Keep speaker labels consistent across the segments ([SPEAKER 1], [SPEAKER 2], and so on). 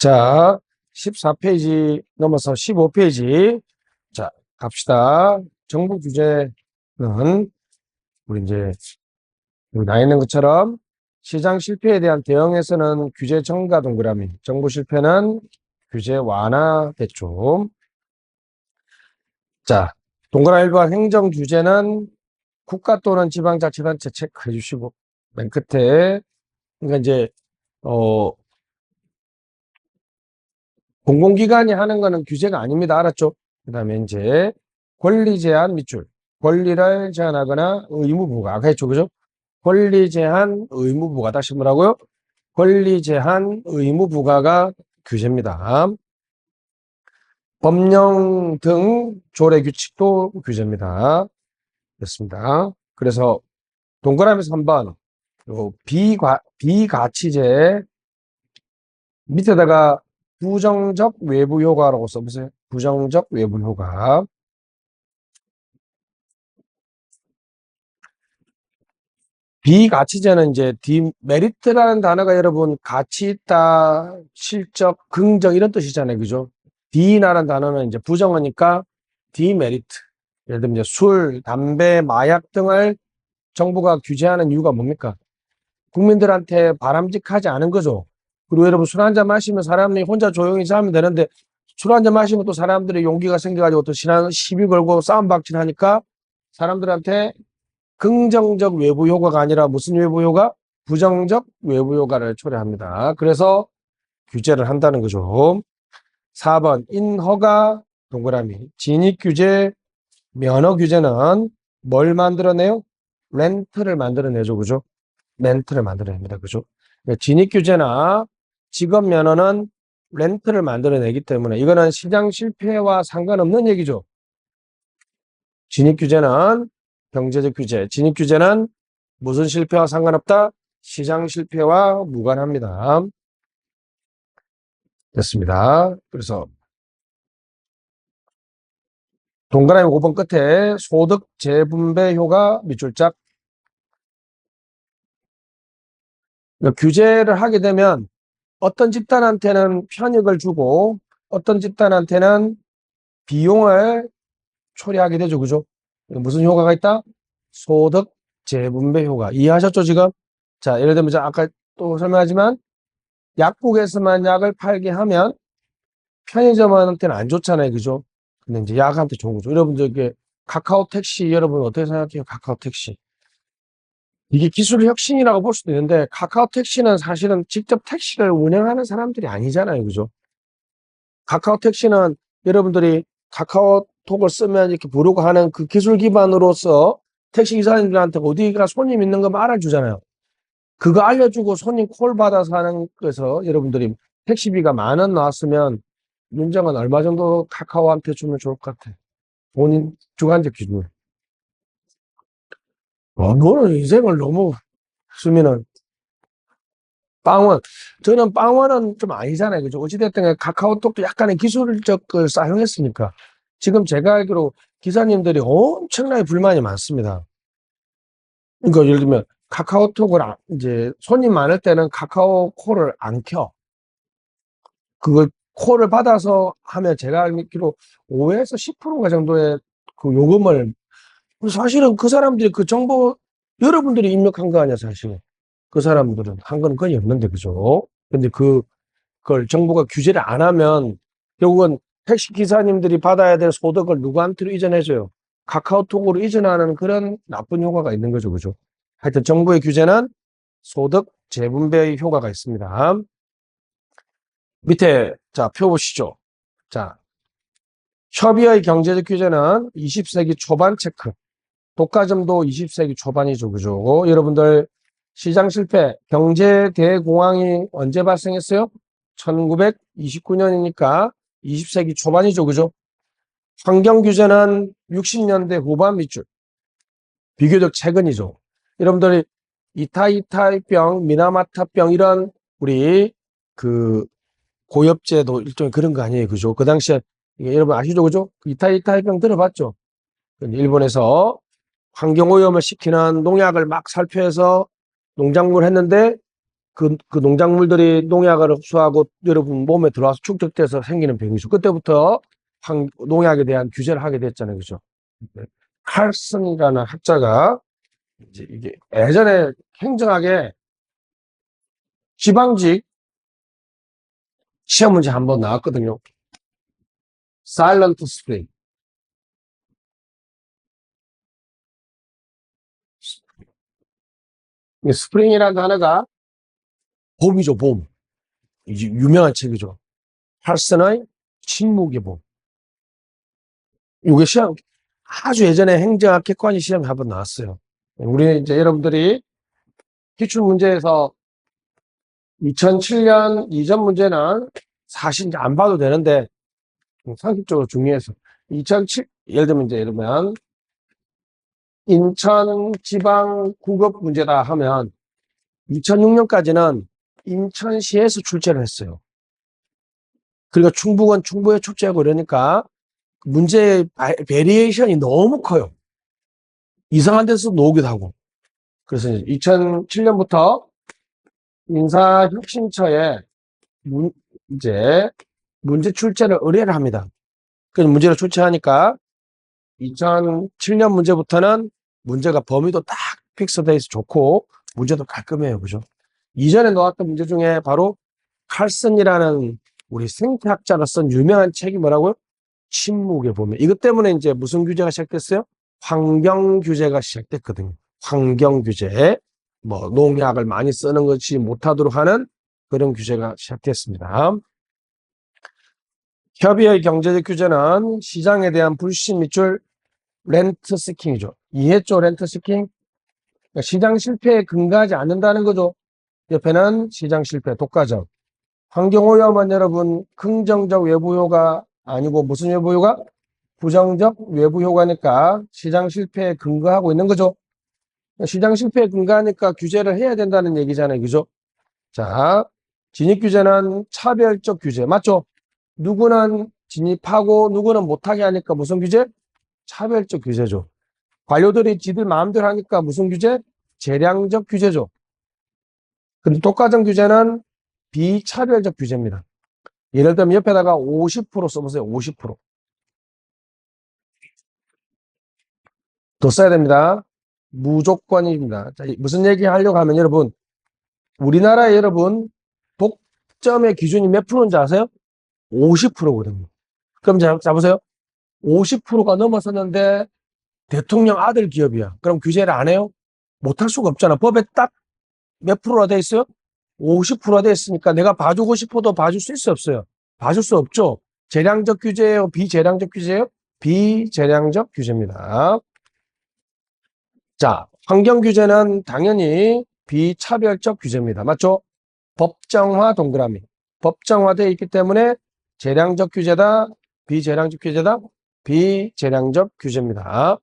[SPEAKER 1] 자, 14페이지 넘어서 15페이지. 자, 갑시다. 정부 규제는, 우리 이제, 여기 나 있는 것처럼 시장 실패에 대한 대응에서는 규제 증가 동그라미, 정부 실패는 규제 완화 대충. 자, 동그라미 1번 행정 규제는 국가 또는 지방자치단체 체크해 주시고, 맨 끝에, 그러니까 이제, 공공기관이 하는 거는 규제가 아닙니다. 알았죠? 그 다음에 이제 권리 제한 밑줄. 권리를 제한하거나 의무 부과. 아까 했죠. 그죠? 권리 제한 의무 부과. 다시 뭐라고요? 권리 제한 의무 부과가 규제입니다. 법령 등 조례 규칙도 규제입니다. 됐습니다. 그래서 동그라미에서 한번 비가치제 밑에다가 부정적 외부 효과라고 써보세요. 부정적 외부 효과. 비가치제는 이제 디메리트라는 단어가 여러분 가치 있다, 실적, 긍정 이런 뜻이잖아요. 그죠? 디라는 단어는 이제 부정어니까 디메리트. 예를 들면 이제 술, 담배, 마약 등을 정부가 규제하는 이유가 뭡니까? 국민들한테 바람직하지 않은 거죠. 그리고 여러분 술 한잔 마시면 사람이 혼자 조용히 자면 되는데 술 한잔 마시면 또 사람들의 용기가 생겨가지고 또 시비 걸고 싸움 박질하니까 사람들한테 긍정적 외부 효과가 아니라 무슨 외부 효과? 부정적 외부 효과를 초래합니다. 그래서 규제를 한다는 거죠. 4번 인허가 동그라미 진입 규제 면허 규제는 뭘 만들어내요? 렌트를 만들어내죠. 그죠? 렌트를 만들어냅니다. 그죠? 진입 규제나 직업 면허는 렌트를 만들어내기 때문에 이거는 시장 실패와 상관없는 얘기죠. 진입 규제는 경제적 규제, 진입 규제는 무슨 실패와 상관없다? 시장 실패와 무관합니다. 됐습니다. 그래서 동그라미 5번 끝에 소득 재분배 효과 밑줄짝. 규제를 하게 되면 어떤 집단한테는 편익을 주고 어떤 집단한테는 비용을 초래하게 되죠. 그죠? 무슨 효과가 있다? 소득 재분배 효과. 이해하셨죠, 지금? 자, 예를 들면 아까 또 설명하지만 약국에서만 약을 팔게 하면 편의점한테는 안 좋잖아요. 그죠? 근데 이제 약한테 좋은 거죠. 여러분, 저기 카카오 택시 여러분 어떻게 생각해요? 카카오 택시. 이게 기술 혁신이라고 볼 수도 있는데 카카오 택시는 사실은 직접 택시를 운영하는 사람들이 아니잖아요. 그죠? 카카오 택시는 여러분들이 카카오톡을 쓰면 이렇게 부르고 하는 그 기술 기반으로서 택시 기사님들한테 어디가 손님 있는 거 알아주잖아요. 그거 알려주고 손님 콜 받아서 하는 거에서 여러분들이 택시비가 10,000원 나왔으면 윤정은 얼마 정도 카카오한테 주면 좋을 것 같아? 본인 주관적 기준. 너는 인생을 너무 쓰면은 빵원. 저는 빵원은 좀 아니잖아요. 그죠? 어찌됐든 카카오톡도 약간의 기술적 걸 사용했으니까. 지금 제가 알기로 기사님들이 엄청나게 불만이 많습니다. 그러니까 예를 들면 카카오톡을 이제 손님 많을 때는 카카오 콜을 안 켜. 그걸 콜을 받아서 하면 제가 알기로 5에서 10%가 정도의 그 요금을 사실은 그 사람들이 그 정보 여러분들이 입력한 거 아니야 사실. 그 사람들은 한 건 거의 없는데 그죠? 근데 그걸 정부가 규제를 안 하면 결국은 택시 기사님들이 받아야 될 소득을 누구한테로 이전해줘요? 카카오톡으로 이전하는 그런 나쁜 효과가 있는 거죠. 그죠? 하여튼 정부의 규제는 소득 재분배의 효과가 있습니다. 밑에 자 표 보시죠. 자 협의의 경제적 규제는 20세기 초반 체크. 독과점도 20세기 초반이죠. 그죠? 여러분들 시장 실패, 경제 대공황이 언제 발생했어요? 1929년이니까 20세기 초반이죠. 그죠? 환경 규제는 60년대 후반 밑줄. 비교적 최근이죠. 여러분들이 이타이타이병, 미나마타병 이런 우리 그 고엽제도 일종의 그런 거 아니에요. 그죠? 그 당시에 여러분 아시죠? 그죠? 이타이타이병 들어봤죠? 일본에서 환경오염을 시키는 농약을 막 살포해서 농작물을 했는데 그 농작물들이 농약을 흡수하고 여러분 몸에 들어와서 축적돼서 생기는 병이죠. 그때부터 농약에 대한 규제를 하게 됐잖아요. 그죠? 칼슨이라는 학자가 이제 이게 예전에 굉장하게 지방직 시험 문제 한번 나왔거든요. Silent Spring. 스프링이라는 단어가 봄이죠, 봄. 이제 유명한 책이죠. 칼슨의 침묵의 봄. 이게 시험, 아주 예전에 행정학 객관식 시험에 한번 나왔어요. 우리 이제 여러분들이 기출 문제에서 2007년 이전 문제는 사실 이제 안 봐도 되는데 상식적으로 중요해서 2007 예를 들면 이제 이러면 인천지방구급 문제다 하면 2006년까지는 인천시에서 출제를 했어요. 그러니까 충북은 충북에 출제하고 이러니까 문제의 베리에이션이 너무 커요. 이상한 데서 나오기도 하고. 그래서 2007년부터 인사혁신처에 이제 문제 출제를 의뢰를 합니다. 그래서 문제를 출제하니까 2007년 문제부터는 문제가 범위도 딱 픽스되어 있어 좋고 문제도 깔끔해요. 그죠? 이전에 나왔던 문제 중에 바로 칼슨이라는 우리 생태학자가 쓴 유명한 책이 뭐라고요? 침묵의 봄에. 이것 때문에 이제 무슨 규제가 시작됐어요? 환경 규제가 시작됐거든요. 환경 규제. 뭐 농약을 많이 쓰는 것이 못하도록 하는 그런 규제가 시작됐습니다. 협의의 경제적 규제는 시장에 대한 불신 밑줄 렌트 시킹이죠. 이해했죠? 렌트 시킹? 그러니까 시장 실패에 근거하지 않는다는 거죠. 옆에는 시장 실패, 독과점. 환경오염은 여러분 긍정적 외부 효과 아니고 무슨 외부 효과? 부정적 외부 효과니까 시장 실패에 근거하고 있는 거죠. 시장 실패에 근거하니까 규제를 해야 된다는 얘기잖아요. 그죠? 자, 진입 규제는 차별적 규제. 맞죠? 누구는 진입하고 누구는 못하게 하니까 무슨 규제? 차별적 규제죠. 관료들이 지들 마음대로 하니까 무슨 규제? 재량적 규제죠. 근데 독과점 규제는 비차별적 규제입니다. 예를 들면 옆에다가 50% 써보세요. 50%. 더 써야 됩니다. 무조건입니다. 자, 무슨 얘기 하려고 하면 여러분, 우리나라에 여러분 독점의 기준이 몇 프로인지 아세요? 50%거든요. 그럼 잡으세요. 50%가 넘어섰는데 대통령 아들 기업이야. 그럼 규제를 안 해요? 못할 수가 없잖아. 법에 딱 몇 프로가 돼 있어요? 50%가 돼 있으니까 내가 봐주고 싶어도 봐줄 수 있어 없어요? 봐줄 수 없죠. 재량적 규제예요? 비재량적 규제예요? 비재량적 규제입니다. 자, 환경 규제는 당연히 비차별적 규제입니다. 맞죠? 법정화 동그라미. 법정화되어 있기 때문에 재량적 규제다, 비재량적 규제다, 비재량적 규제입니다.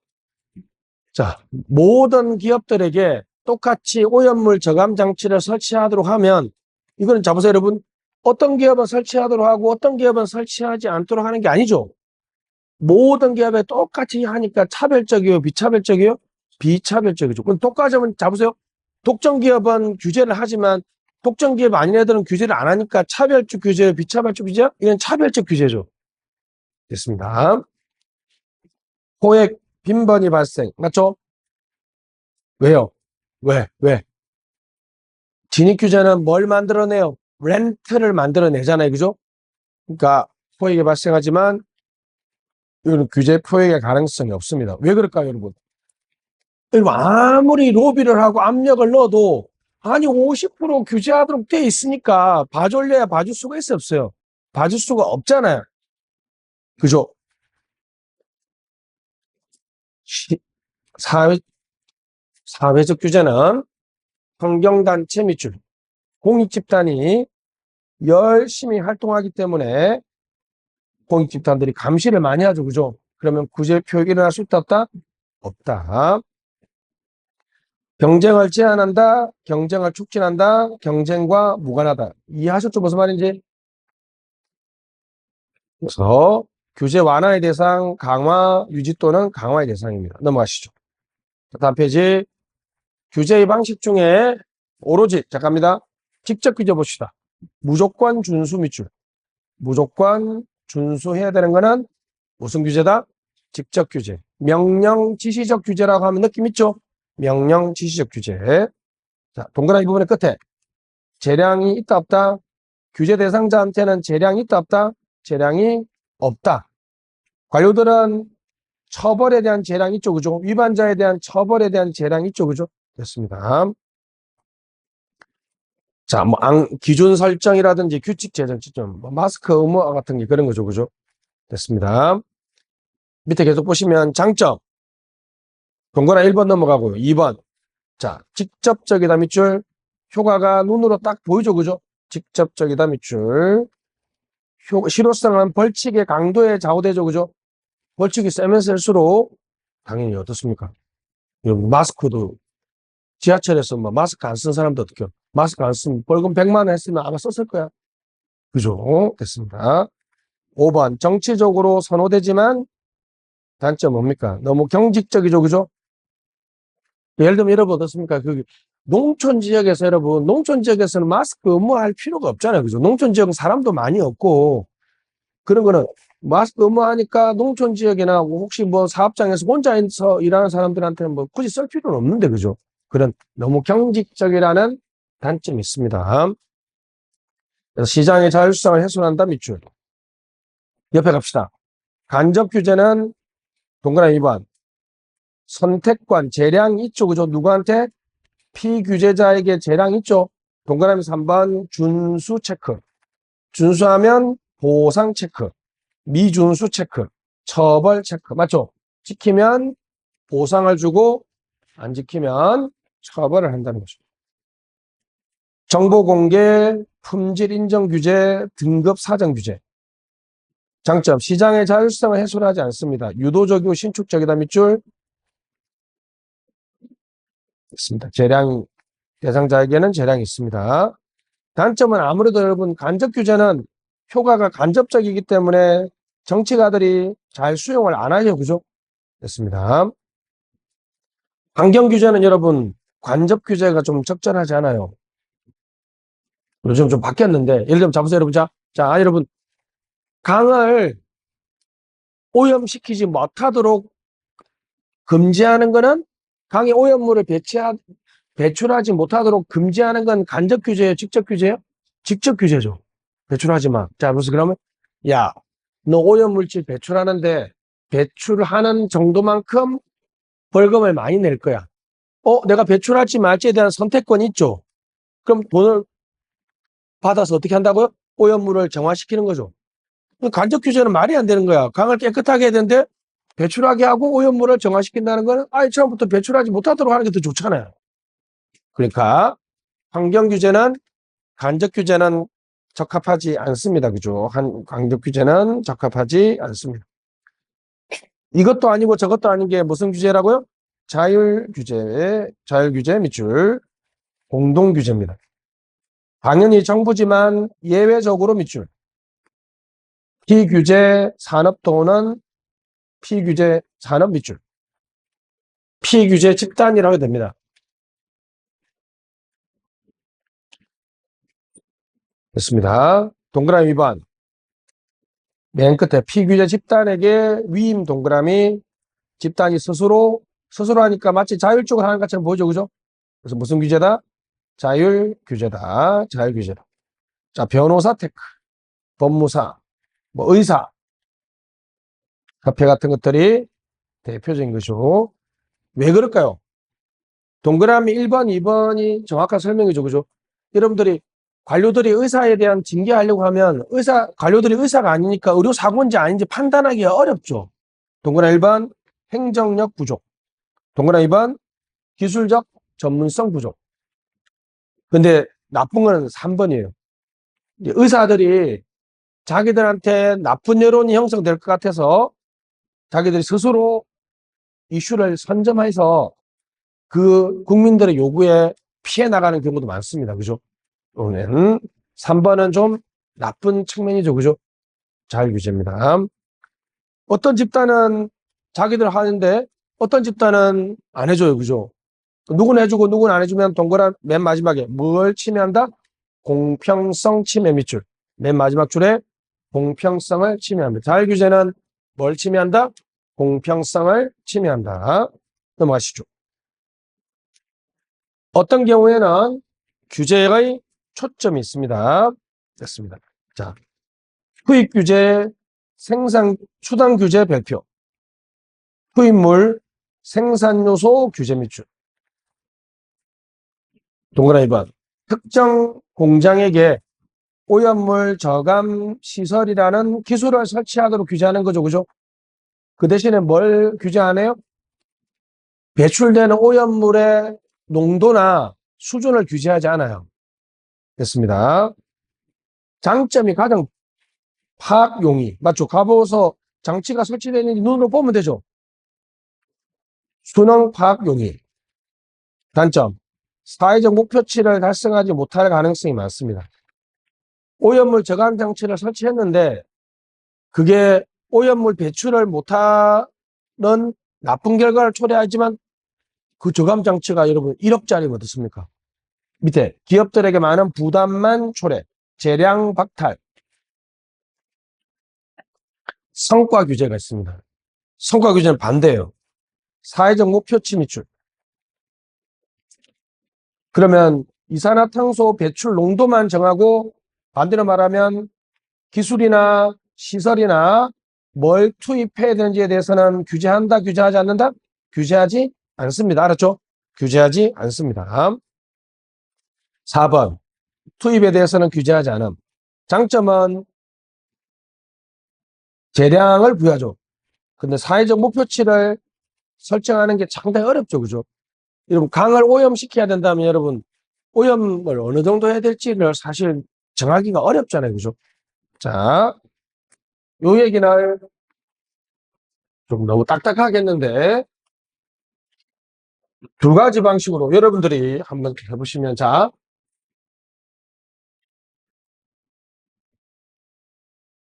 [SPEAKER 1] 자, 모든 기업들에게 똑같이 오염물 저감 장치를 설치하도록 하면 이거는 잡으세요, 여러분. 어떤 기업은 설치하도록 하고 어떤 기업은 설치하지 않도록 하는 게 아니죠. 모든 기업에 똑같이 하니까 차별적이에요, 비차별적이에요? 비차별적이죠. 그럼 독과점은 잡으세요. 독점 기업은 규제를 하지만 독점 기업 아닌 애들은 규제를 안 하니까 차별적 규제예요, 비차별적 규제요? 이건 차별적 규제죠. 됐습니다. 포획 빈번히 발생. 맞죠? 왜요? 왜? 진입 규제는 뭘 만들어내요? 렌트를 만들어내잖아요. 그죠? 그러니까 포획이 발생하지만 이건 규제 포획의 가능성이 없습니다. 왜 그럴까요, 여러분? 여러분 아무리 로비를 하고 압력을 넣어도 아니 50% 규제하도록 돼 있으니까 봐줄래야 봐줄 수가 있어 없어요? 봐줄 수가 없잖아요. 그죠? 사회적 규제는 환경단체 밑줄 공익집단이 열심히 활동하기 때문에 공익집단들이 감시를 많이 하죠. 그죠? 그러면 규제 표획이 일어날 수 있다 없다? 없다. 경쟁을 제한한다, 경쟁을 촉진한다, 경쟁과 무관하다. 이해하셨죠? 무슨 말인지? 그래서 규제 완화의 대상, 강화, 유지 또는 강화의 대상입니다. 넘어가시죠. 다음 페이지. 규제의 방식 중에 오로지, 잠깐입니다. 직접 규제 봅시다. 무조건 준수 밑줄. 무조건 준수해야 되는 거는 무슨 규제다? 직접 규제. 명령 지시적 규제라고 하면 느낌 있죠? 명령 지시적 규제. 자, 동그라미 부분의 끝에 재량이 있다 없다? 규제 대상자한테는 재량이 있다 없다? 재량이 없다. 관료들은 처벌에 대한 재량이 있죠, 그죠? 위반자에 대한 처벌에 대한 재량이 있죠, 그죠? 됐습니다. 자, 뭐, 기준 설정이라든지 규칙 제정 지점, 뭐 마스크 의무화 같은 게 그런 거죠, 그죠? 됐습니다. 밑에 계속 보시면 장점. 동그라미 1번 넘어가고요. 2번. 자, 직접적이다 밑줄. 효과가 눈으로 딱 보이죠, 그죠? 직접적이다 밑줄. 실효성은 벌칙의 강도에 좌우되죠, 그죠? 벌칙이 세면 셀수록 당연히 어떻습니까? 마스크도 지하철에서 뭐 마스크 안 쓴 사람도 어떻게 마스크 안 쓰면 벌금 100만 원 했으면 아마 썼을 거야. 그죠? 됐습니다. 5번. 정치적으로 선호되지만 단점 뭡니까? 너무 경직적이죠, 그죠? 예를 들면 여러분 어떻습니까? 농촌 지역에서 여러분, 농촌 지역에서는 마스크 의무화할 필요가 없잖아요, 그죠? 농촌 지역은 사람도 많이 없고, 그런 거는 마스크 의무화하니까 농촌 지역이나 혹시 뭐 사업장에서 혼자서 일하는 사람들한테는 뭐 굳이 쓸 필요는 없는데, 그죠? 그런 너무 경직적이라는 단점이 있습니다. 그래서 시장의 자율성을 훼손한다 밑줄. 옆에 갑시다. 간접 규제는 동그라미 2번. 선택권, 재량 있죠, 그죠? 누구한테? 피규제자에게 재량 있죠? 동그라미 3번. 준수 체크. 준수하면 보상 체크. 미준수 체크. 처벌 체크. 맞죠? 지키면 보상을 주고 안 지키면 처벌을 한다는 거죠. 정보 공개, 품질 인정 규제, 등급 사정 규제. 장점, 시장의 자율성을 해소를 하지 않습니다. 유도적이고 신축적이다 밑줄. 있습니다. 재량 대상자에게는 재량이 있습니다. 단점은 아무래도 여러분 간접 규제는 효과가 간접적이기 때문에 정치가들이 잘 수용을 안 하죠. 그죠? 됐습니다. 환경 규제는 여러분 간접 규제가 좀 적절하지 않아요. 요즘 좀 바뀌었는데 예를 들면 잡으세요 여러분. 자, 여러분 강을 오염시키지 못하도록 금지하는 거는 강에 오염물을 배출하지 못하도록 금지하는 건 간접 규제예요? 직접 규제예요? 직접 규제죠. 배출하지 마. 자, 무슨 그러면 야, 너 오염물질 배출하는데 배출하는 정도만큼 벌금을 많이 낼 거야. 내가 배출할지 말지에 대한 선택권이 있죠. 그럼 돈을 받아서 어떻게 한다고요? 오염물을 정화시키는 거죠. 간접 규제는 말이 안 되는 거야. 강을 깨끗하게 해야 되는데 배출하게 하고 오염물을 정화시킨다는 거는 아예 처음부터 배출하지 못하도록 하는 게 더 좋잖아요. 그러니까 환경 규제는 간접 규제는 적합하지 않습니다. 그죠? 간접 규제는 적합하지 않습니다. 이것도 아니고 저것도 아닌 게 무슨 규제라고요? 자율 규제 밑줄 공동 규제입니다. 당연히 정부지만 예외적으로 밑줄. 피규제 산업 또는 피규제 산업 밑줄. 피규제 집단이라고 됩니다. 됐습니다. 동그라미 2번. 맨 끝에 피규제 집단에게 위임 동그라미 집단이 스스로 하니까 마치 자율적으로 하는 것처럼 보이죠, 그죠? 그래서 무슨 규제다? 자율 규제다. 자율 규제다. 자, 변호사 테크, 법무사, 뭐 의사, 협회 같은 것들이 대표적인 거죠. 왜 그럴까요? 동그라미 1번, 2번이 정확한 설명이죠, 그죠? 여러분들이 관료들이 의사에 대한 징계하려고 하면 관료들이 의사가 아니니까 의료사고인지 아닌지 판단하기가 어렵죠. 동그라미 1번 행정력 부족. 동그라미 2번 기술적 전문성 부족. 근데 나쁜 건 3번이에요. 의사들이 자기들한테 나쁜 여론이 형성될 것 같아서 자기들이 스스로 이슈를 선점해서 그 국민들의 요구에 피해 나가는 경우도 많습니다. 그죠? 3번은 좀 나쁜 측면이죠. 그죠? 자율규제입니다. 어떤 집단은 자기들 하는데 어떤 집단은 안 해줘요. 그죠? 누구는 해주고 누구는 안 해주면 동그란 맨 마지막에 뭘 침해한다? 공평성 침해 밑줄. 맨 마지막 줄에 공평성을 침해합니다. 자율규제는 뭘 침해한다? 공평성을 침해한다. 넘어가시죠. 어떤 경우에는 규제의 초점이 있습니다. 됐습니다. 자, 투입규제, 수단 규제 별표, 투입물, 생산요소 규제 밑줄. 동그라미 번. 특정 공장에게 오염물 저감 시설이라는 기술을 설치하도록 규제하는 거죠. 그죠? 그 대신에 뭘 규제 안 해요? 배출되는 오염물의 농도나 수준을 규제하지 않아요. 됐습니다. 장점이 가장 파악 용이. 맞죠? 가보서 장치가 설치되어 있는지 눈으로 보면 되죠. 수능 파악 용이. 단점. 사회적 목표치를 달성하지 못할 가능성이 많습니다. 오염물 저감 장치를 설치했는데 그게 오염물 배출을 못하는 나쁜 결과를 초래하지만 그 저감 장치가 여러분 1억짜리면 어떻습니까? 밑에 기업들에게 많은 부담만 초래, 재량 박탈, 성과 규제가 있습니다. 성과 규제는 반대예요. 사회적 목표치 밑줄. 그러면 이산화탄소 배출 농도만 정하고 반대로 말하면 기술이나 시설이나 뭘 투입해야 되는지에 대해서는 규제한다, 규제하지 않는다? 규제하지 않습니다. 알았죠? 규제하지 않습니다. 4번. 투입에 대해서는 규제하지 않음. 장점은 재량을 부여하죠. 근데 사회적 목표치를 설정하는 게 상당히 어렵죠. 그죠? 여러분, 강을 오염시켜야 된다면 여러분, 오염을 어느 정도 해야 될지를 사실 정하기가 어렵잖아요. 그죠? 자, 요 얘기는 좀 너무 딱딱하겠는데, 두 가지 방식으로 여러분들이 한번 해보시면, 자,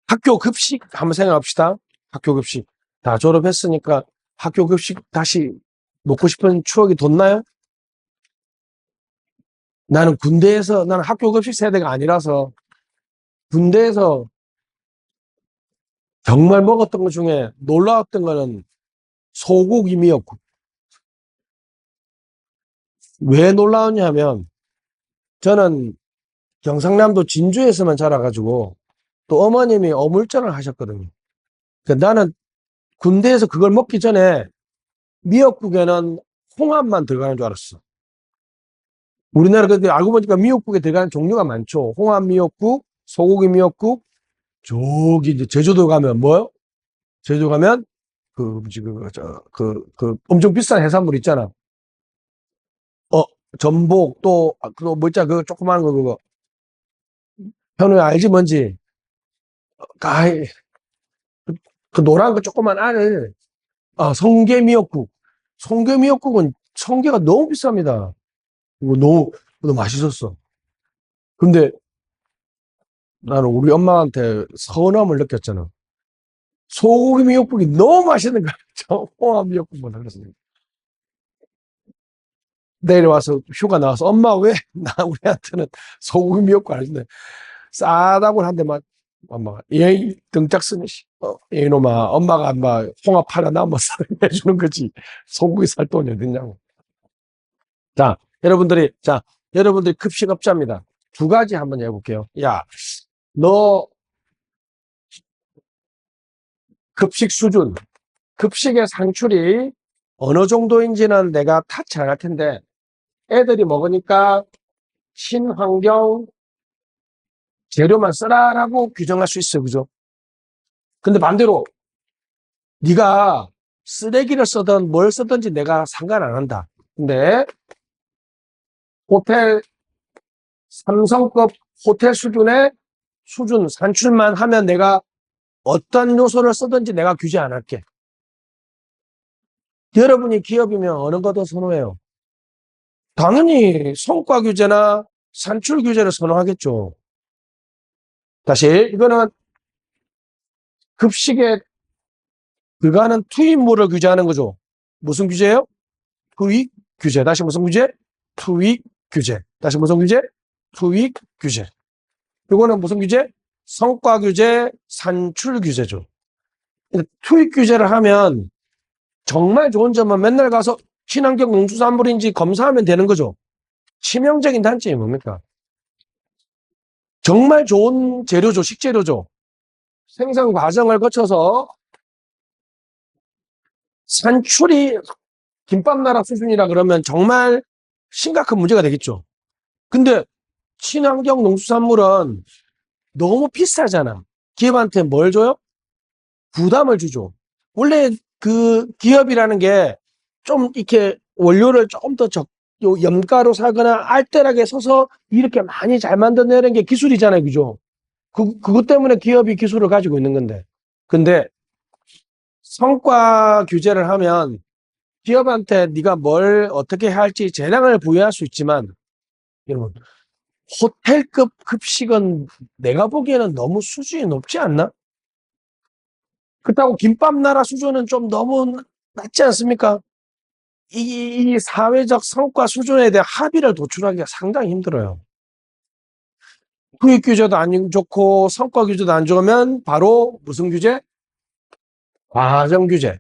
[SPEAKER 1] 학교 급식 한번 생각합시다. 학교 급식. 다 졸업했으니까 학교 급식 다시 먹고 싶은 추억이 돋나요? 나는 나는 학교 급식 세대가 아니라서 군대에서 정말 먹었던 것 중에 놀라웠던 거는 소고기 미역국. 왜 놀라웠냐 하면 저는 경상남도 진주에서만 자라가지고 또 어머님이 어물전을 하셨거든요. 그러니까 나는 군대에서 그걸 먹기 전에 미역국에는 홍합만 들어가는 줄 알았어. 우리나라 근데 알고 보니까 미역국에 들어가는 종류가 많죠. 홍합 미역국, 소고기 미역국, 저기 이제 제주도 가면 뭐요? 제주도 가면 엄청 비싼 해산물 있잖아. 전복 뭐 있잖아. 그 조그마한 거 그거. 현우야 알지 뭔지? 아이, 그 노란 거 조그만 알. 성게 미역국. 성게 미역국은 성게가 너무 비쌉니다. 이거 너무 맛있었어. 근데 나는 우리 엄마한테 서운함을 느꼈잖아. 소고기 미역국이 너무 맛있는 거야. 홍합 미역국보다 그랬습니다. 내일 와서 휴가 나와서 엄마 왜 나 우리한테는 소고기 미역국 안 해주네. 싸다고 한데만 엄마가 얘 등짝 쓰네. 이놈아 엄마가 막 홍합 팔아나 뭐 해주는 거지. 소고기 살 돈이 어딨냐고. 자 여러분들이 급식업자입니다. 두 가지 한번 해볼게요. 야, 너 급식 수준, 급식의 상출이 어느 정도인지는 내가 타치 안 할 텐데 애들이 먹으니까 친환경 재료만 쓰라라고 규정할 수 있어요. 그죠? 근데 반대로 네가 쓰레기를 쓰든 뭘 쓰든지 내가 상관 안 한다. 근데 호텔 삼성급 호텔 수준의 산출만 하면 내가 어떤 요소를 쓰든지 내가 규제 안 할게. 여러분이 기업이면 어느 거 더 선호해요? 당연히 성과 규제나 산출 규제를 선호하겠죠. 다시 이거는 급식에 들어가는 투입물을 규제하는 거죠. 무슨 규제예요? 투입 규제. 다시 무슨 규제? 투입 규제. 다시 무슨 규제? 투입 규제. 이거는 무슨 규제? 성과 규제, 산출 규제죠. 투입 규제를 하면 정말 좋은 점은 맨날 가서 친환경 농수산물인지 검사하면 되는 거죠. 치명적인 단점이 뭡니까? 정말 좋은 재료죠, 식재료죠. 생산 과정을 거쳐서 산출이 김밥나라 수준이라 그러면 정말 심각한 문제가 되겠죠. 근데 친환경 농수산물은 너무 비싸잖아. 기업한테 뭘 줘요? 부담을 주죠. 원래 그 기업이라는 게 좀 이렇게 원료를 좀 더 염가로 사거나 알뜰하게 서서 이렇게 많이 잘 만들어내는 게 기술이잖아요. 그죠? 그것 때문에 기업이 기술을 가지고 있는 건데. 근데 성과 규제를 하면 기업한테 네가 뭘 어떻게 할지 재량을 부여할 수 있지만, 여러분, 호텔급 급식은 내가 보기에는 너무 수준이 높지 않나? 그렇다고 김밥나라 수준은 좀 너무 낮지 않습니까? 이 사회적 성과 수준에 대한 합의를 도출하기가 상당히 힘들어요. 수익 규제도 안 좋고 성과 규제도 안 좋으면 바로 무슨 규제? 과정 규제.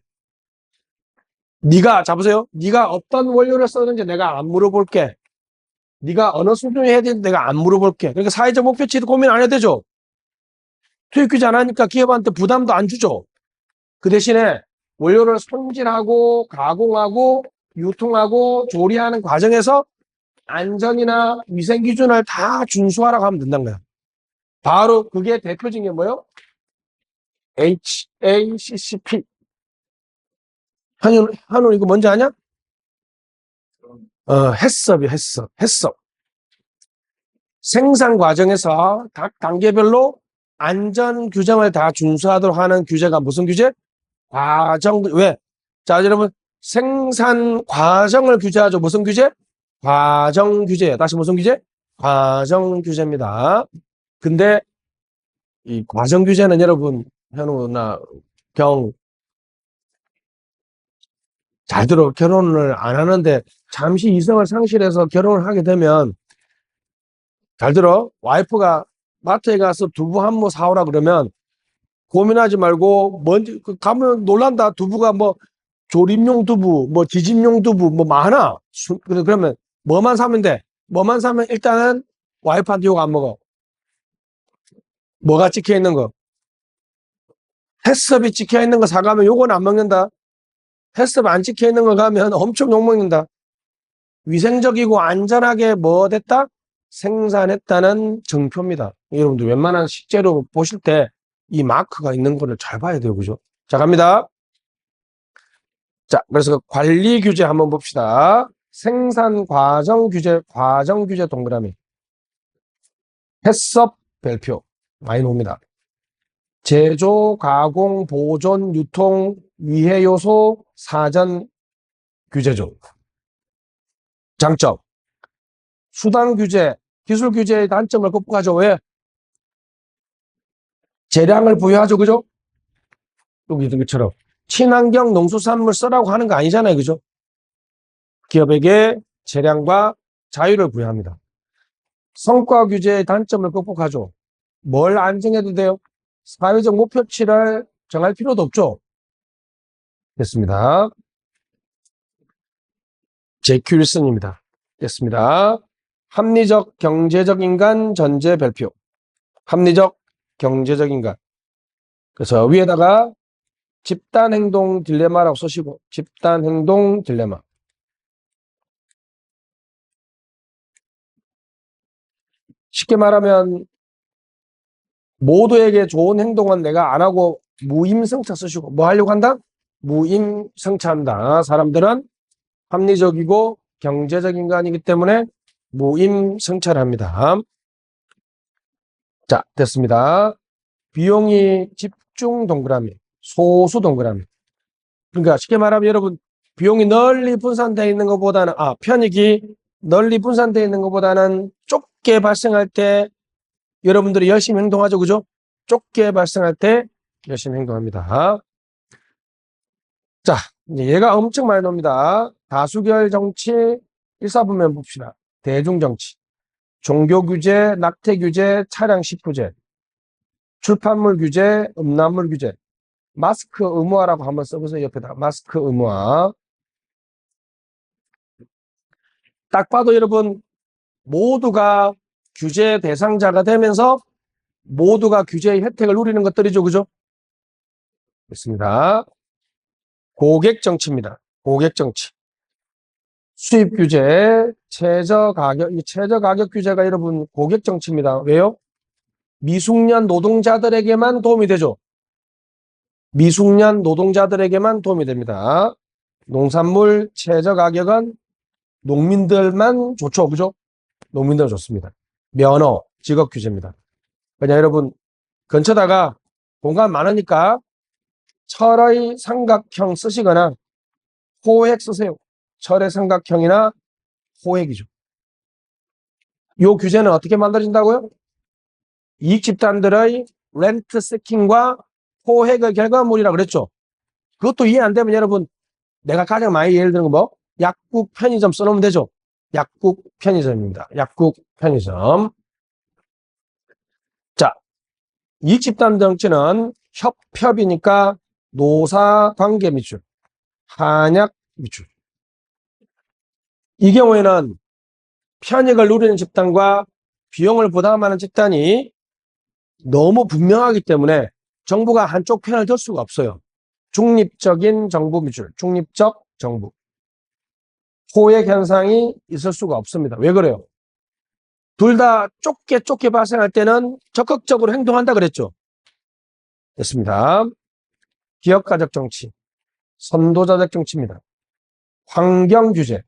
[SPEAKER 1] 네가 잡으세요. 네가 어떤 원료를 쓰는지 내가 안 물어볼게. 네가 어느 수준에 해야 되는지 내가 안 물어볼게. 그러니까 사회적 목표치도 고민 안 해도 되죠. 수익 규제 안 하니까 기업한테 부담도 안 주죠. 그 대신에 원료를 손질하고 가공하고 유통하고 조리하는 과정에서 안전이나 위생 기준을 다 준수하라고 하면 된다는 거야. 바로 그게 대표적인 게 뭐예요? HACCP. 한우 이거 뭔지 아냐? 해썹이 해썹. 생산 과정에서 각 단계별로 안전 규정을 다 준수하도록 하는 규제가 무슨 규제? 과정. 왜? 자, 여러분, 생산 과정을 규제하죠. 무슨 규제? 과정 규제예요. 다시 무슨 규제? 과정 규제입니다. 근데 이 과정 규제는 여러분, 현우나 경, 잘 들어. 결혼을 안 하는데 잠시 이성을 상실해서 결혼을 하게 되면, 잘 들어. 와이프가 마트에 가서 두부 한 모 사오라 그러면 고민하지 말고 먼저 가면 놀란다. 두부가 뭐 조림용 두부, 뭐 지짐용 두부 뭐 많아. 그러면 뭐만 사면 돼? 뭐만 사면 일단은 와이프한테 욕 안 먹어. 뭐가 찍혀 있는 거? 해썹이 찍혀 있는 거 사가면 요건 안 먹는다. 해썹 안 찍혀 있는 거 가면 엄청 욕 먹는다. 위생적이고 안전하게 뭐 됐다? 생산했다는 증표입니다. 여러분들 웬만한 식재료 보실 때 이 마크가 있는 거를 잘 봐야 돼요. 그죠? 자, 갑니다. 자, 그래서 관리 규제 한번 봅시다. 생산 과정 규제 동그라미. 해썹 별표 많이 나옵니다. 제조, 가공, 보존, 유통, 위해 요소, 사전 규제죠. 장점. 수단 규제, 기술 규제의 단점을 극복하죠. 왜? 재량을 부여하죠. 그죠? 여기 있는 것처럼. 친환경 농수산물 쓰라고 하는 거 아니잖아요. 그죠? 기업에게 재량과 자유를 부여합니다. 성과 규제의 단점을 극복하죠. 뭘 안 정해도 돼요? 사회적 목표치를 정할 필요도 없죠. 됐습니다. 제큐 윌슨입니다. 됐습니다. 합리적 경제적 인간 전제 별표. 합리적 경제적 인간. 그래서 위에다가 집단 행동 딜레마라고 쓰시고, 집단 행동 딜레마. 쉽게 말하면 모두에게 좋은 행동은 내가 안 하고 무임승차 쓰시고, 뭐 하려고 한다? 무임승차한다. 사람들은 합리적이고 경제적 인간이기 때문에 무임승차를 합니다. 자, 됐습니다. 비용이 집중 동그라미, 소수 동그라미. 그러니까 쉽게 말하면 여러분, 비용이 널리 분산되어 있는 것보다는, 편익이 널리 분산되어 있는 것보다는 좁게 발생할 때 여러분들이 열심히 행동하죠. 그죠? 좁게 발생할 때 열심히 행동합니다. 자, 이제 얘가 엄청 많이 나옵니다. 다수결 정치, 일사분면 봅시다. 대중정치. 종교 규제, 낙태 규제, 차량 식부제, 출판물 규제, 음란물 규제, 마스크 의무화라고 한번 써보세요. 옆에다 마스크 의무화. 딱 봐도 여러분 모두가 규제 대상자가 되면서 모두가 규제의 혜택을 누리는 것들이죠. 그죠? 있습니다. 고객 정치입니다. 고객 정치. 수입 규제, 최저 가격, 이 최저 가격 규제가 여러분 고객 정치입니다. 왜요? 미숙련 노동자들에게만 도움이 되죠. 미숙련 노동자들에게만 도움이 됩니다. 농산물 최저 가격은 농민들만 좋죠. 그죠? 농민들 좋습니다. 면허, 직업 규제입니다. 그냥 여러분, 근처다가 공간 많으니까 철의 삼각형 쓰시거나 호획 쓰세요. 철의 삼각형이나 호획이죠. 이 규제는 어떻게 만들어진다고요? 이익 집단들의 렌트 세킹과 호획의 결과물이라고 그랬죠. 그것도 이해 안 되면 여러분, 내가 가장 많이 예를 드는 거 뭐? 약국 편의점 써놓으면 되죠. 약국 편의점입니다. 약국 편의점. 자, 이익 집단 정치는 협협이니까 노사 관계 미출, 한약 미출. 이 경우에는 편익을 누리는 집단과 비용을 부담하는 집단이 너무 분명하기 때문에 정부가 한쪽 편을 들 수가 없어요. 중립적인 정부 미출, 중립적 정부. 호획 현상이 있을 수가 없습니다. 왜 그래요? 둘 다 좁게 발생할 때는 적극적으로 행동한다 그랬죠. 됐습니다. 기업가적 정치, 선도자적 정치입니다. 환경 규제,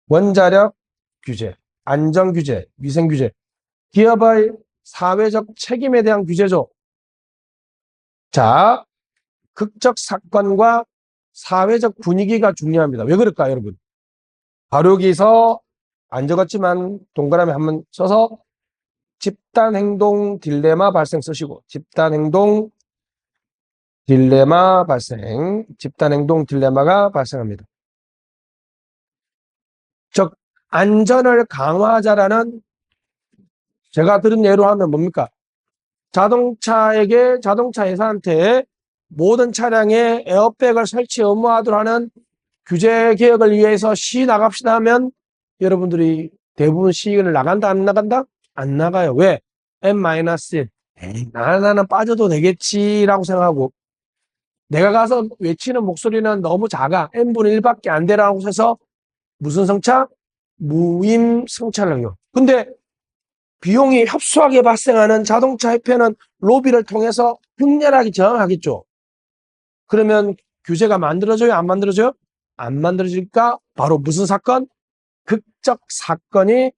[SPEAKER 1] 원자력 규제, 안전 규제, 위생 규제, 기업의 사회적 책임에 대한 규제죠. 자, 극적 사건과 사회적 분위기가 중요합니다. 왜 그럴까요, 여러분? 바로 여기서 안 적었지만 동그라미 한번 써서 집단행동 딜레마 발생 쓰시고, 집단행동 딜레마 발생, 집단행동 딜레마가 발생합니다. 즉, 안전을 강화하자라는 제가 들은 예로 하면 뭡니까? 자동차 회사한테 모든 차량에 에어백을 설치 의무화하도록 하는 규제 개혁을 위해서 시 나갑시다 하면 여러분들이 대부분 시위를 나간다 안 나간다? 안 나가요. 왜? N-1 나는 빠져도 되겠지라고 생각하고 내가 가서 외치는 목소리는 너무 작아. N분의 1밖에 안 되라고 해서 무슨 성차? 무임 성차를 해요. 근데 비용이 협소하게 발생하는 자동차 협회는 로비를 통해서 흉렬하게 저항하겠죠. 그러면 규제가 만들어져요? 안 만들어져요? 안 만들어질까? 바로 무슨 사건? 극적 사건이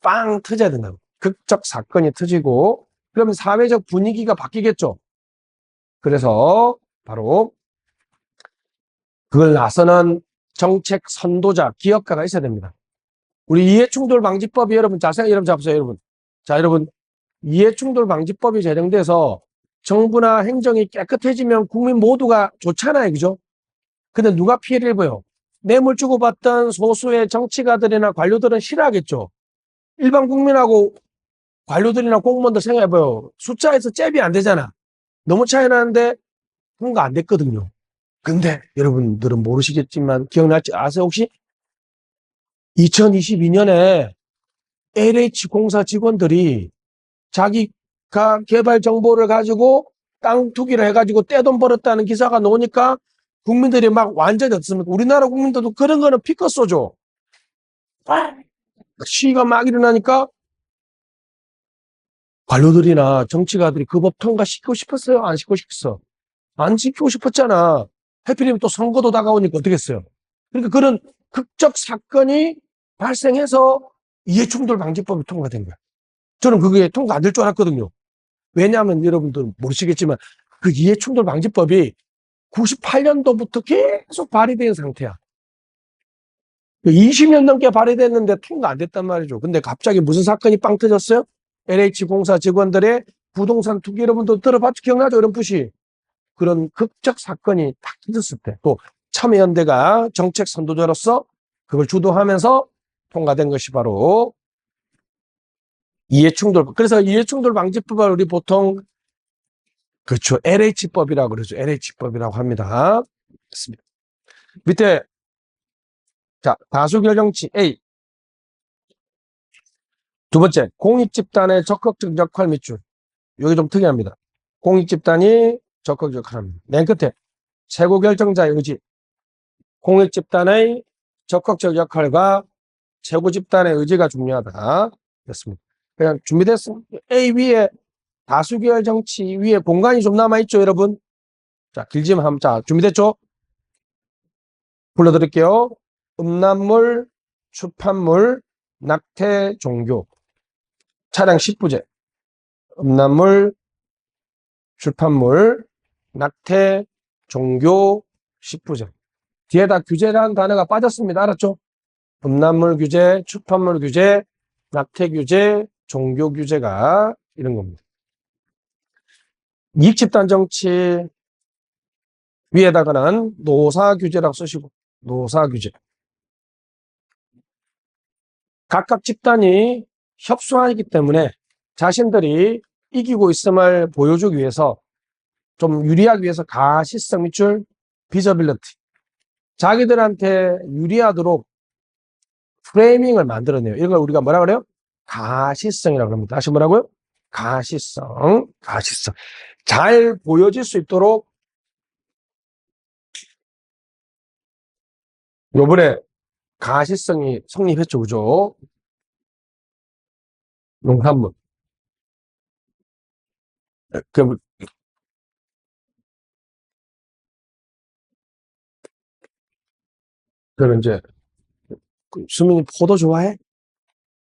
[SPEAKER 1] 빵 터져야 된다고. 극적 사건이 터지고 그러면 사회적 분위기가 바뀌겠죠. 그래서 바로 그걸 나서는 정책 선도자, 기업가가 있어야 됩니다. 우리 이해충돌 방지법이 여러분 자세히 여러분 잡으세요, 여러분. 자, 여러분 이해충돌 방지법이 제정돼서 정부나 행정이 깨끗해지면 국민 모두가 좋잖아요, 그죠? 근데 누가 피해를 입어요? 뇌물 주고받던 소수의 정치가들이나 관료들은 싫어하겠죠. 일반 국민하고 관료들이나 공무원들 생각해봐요. 숫자에서 잽이 안 되잖아. 너무 차이 나는데 통과 안 됐거든요. 근데 여러분들은 모르시겠지만 기억날지 아세요 혹시? 2022년에 LH공사 직원들이 자기가 개발 정보를 가지고 땅 투기를 해가지고 떼돈 벌었다는 기사가 나오니까 국민들이 막 완전히 없습니다. 우리나라 국민들도 그런 거는 피커 쏘죠. 시위가 막 일어나니까 관료들이나 정치가들이 그 법 통과시키고 싶었어요? 안 시키고 싶었어? 안 시키고 싶었잖아. 해필이면 또 선거도 다가오니까 어떻게 했어요? 그러니까 그런 극적 사건이 발생해서 이해충돌 방지법이 통과된 거야. 저는 그게 통과 안 될 줄 알았거든요. 왜냐하면 여러분들 모르시겠지만 그 이해충돌 방지법이 98년도부터 계속 발의된 상태야. 20년 넘게 발의됐는데 통과 안 됐단 말이죠. 근데 갑자기 무슨 사건이 빵 터졌어요? LH공사 직원들의 부동산 투기 여러분도 들어봤죠? 기억나죠? 이런 푸시. 그런 극적 사건이 딱 터졌을 때 또 참여연대가 정책 선도자로서 그걸 주도하면서 통과된 것이 바로 이해충돌. 그래서 이해충돌 방지법을 우리 보통 그렇죠. LH법이라고 그러죠. LH법이라고 합니다. 됐습니다. 밑에 자 다수결정치 A 두 번째 공익집단의 적극적 역할 밑줄. 여기 좀 특이합니다. 공익집단이 적극적 역할합니다. 맨 끝에 최고결정자의 의지. 공익집단의 적극적 역할과 최고집단의 의지가 중요하다. 됐습니다. 그냥 준비됐습니다. A 위에 다수결 정치 위에 공간이 좀 남아있죠, 여러분? 자, 길지만 한번, 자, 준비됐죠? 불러드릴게요. 음란물, 추판물, 낙태, 종교. 차량 10부제. 음란물, 출판물, 낙태, 종교, 10부제. 뒤에다 규제라는 단어가 빠졌습니다. 알았죠? 음란물 규제, 출판물 규제, 낙태 규제, 종교 규제가 이런 겁니다. 이익집단 정치 위에다가는 노사 규제라고 쓰시고, 노사 규제. 각각 집단이 협소하기 때문에 자신들이 이기고 있음을 보여주기 위해서 좀 유리하기 위해서 가시성 밑줄 비저빌리티. 자기들한테 유리하도록 프레이밍을 만들어내요. 이걸 우리가 뭐라 그래요? 가시성이라고 합니다. 다시 뭐라고요? 가시성, 가시성. 잘 보여질 수 있도록 요번에 가시성이 성립했죠. 그죠? 농산물. 그, 그러면 이제, 수민이 포도 좋아해?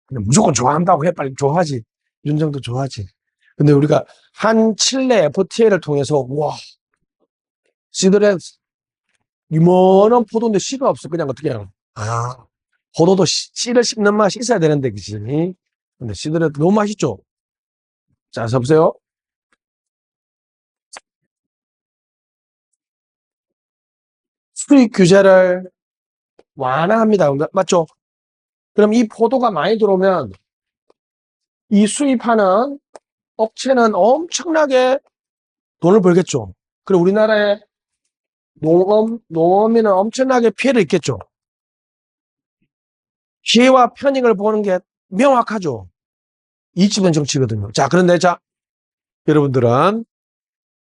[SPEAKER 1] 그냥 무조건 좋아한다고 해. 빨리 좋아하지. 윤정도 좋아하지. 근데 우리가 한 칠레 FTA를 통해서, 와, 씨들의 유머한 포도인데 씨가 없어. 그냥 어떻게 해요? 아, 포도도 씨를 씹는 맛이 있어야 되는데, 그치? 근데 씨들의 너무 맛있죠? 자, 보세요. 수입 규제를 완화합니다. 맞죠? 그럼 이 포도가 많이 들어오면 이 수입하는 업체는 엄청나게 돈을 벌겠죠. 그리고 우리나라의 농업인은 엄청나게 피해를 입겠죠. 피해와 편익을 보는 게 명확하죠. 이익집단 정치거든요. 자, 그런데 자, 여러분들은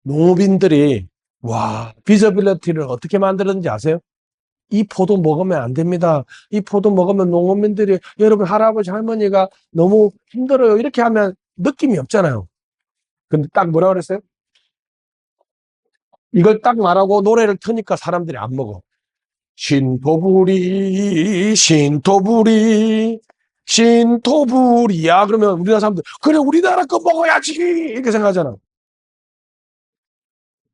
[SPEAKER 1] 농업인들이 와, 비저빌리티를 어떻게 만들었는지 아세요? 이 포도 먹으면 안 됩니다. 이 포도 먹으면 농업민들이 여러분 할아버지 할머니가 너무 힘들어요. 이렇게 하면 느낌이 없잖아요. 근데 딱 뭐라 그랬어요? 이걸 딱 말하고 노래를 트니까 사람들이 안 먹어. 신토부리 신토부리 신토부리야. 그러면 우리나라 사람들 그래 우리나라 거 먹어야지 이렇게 생각하잖아.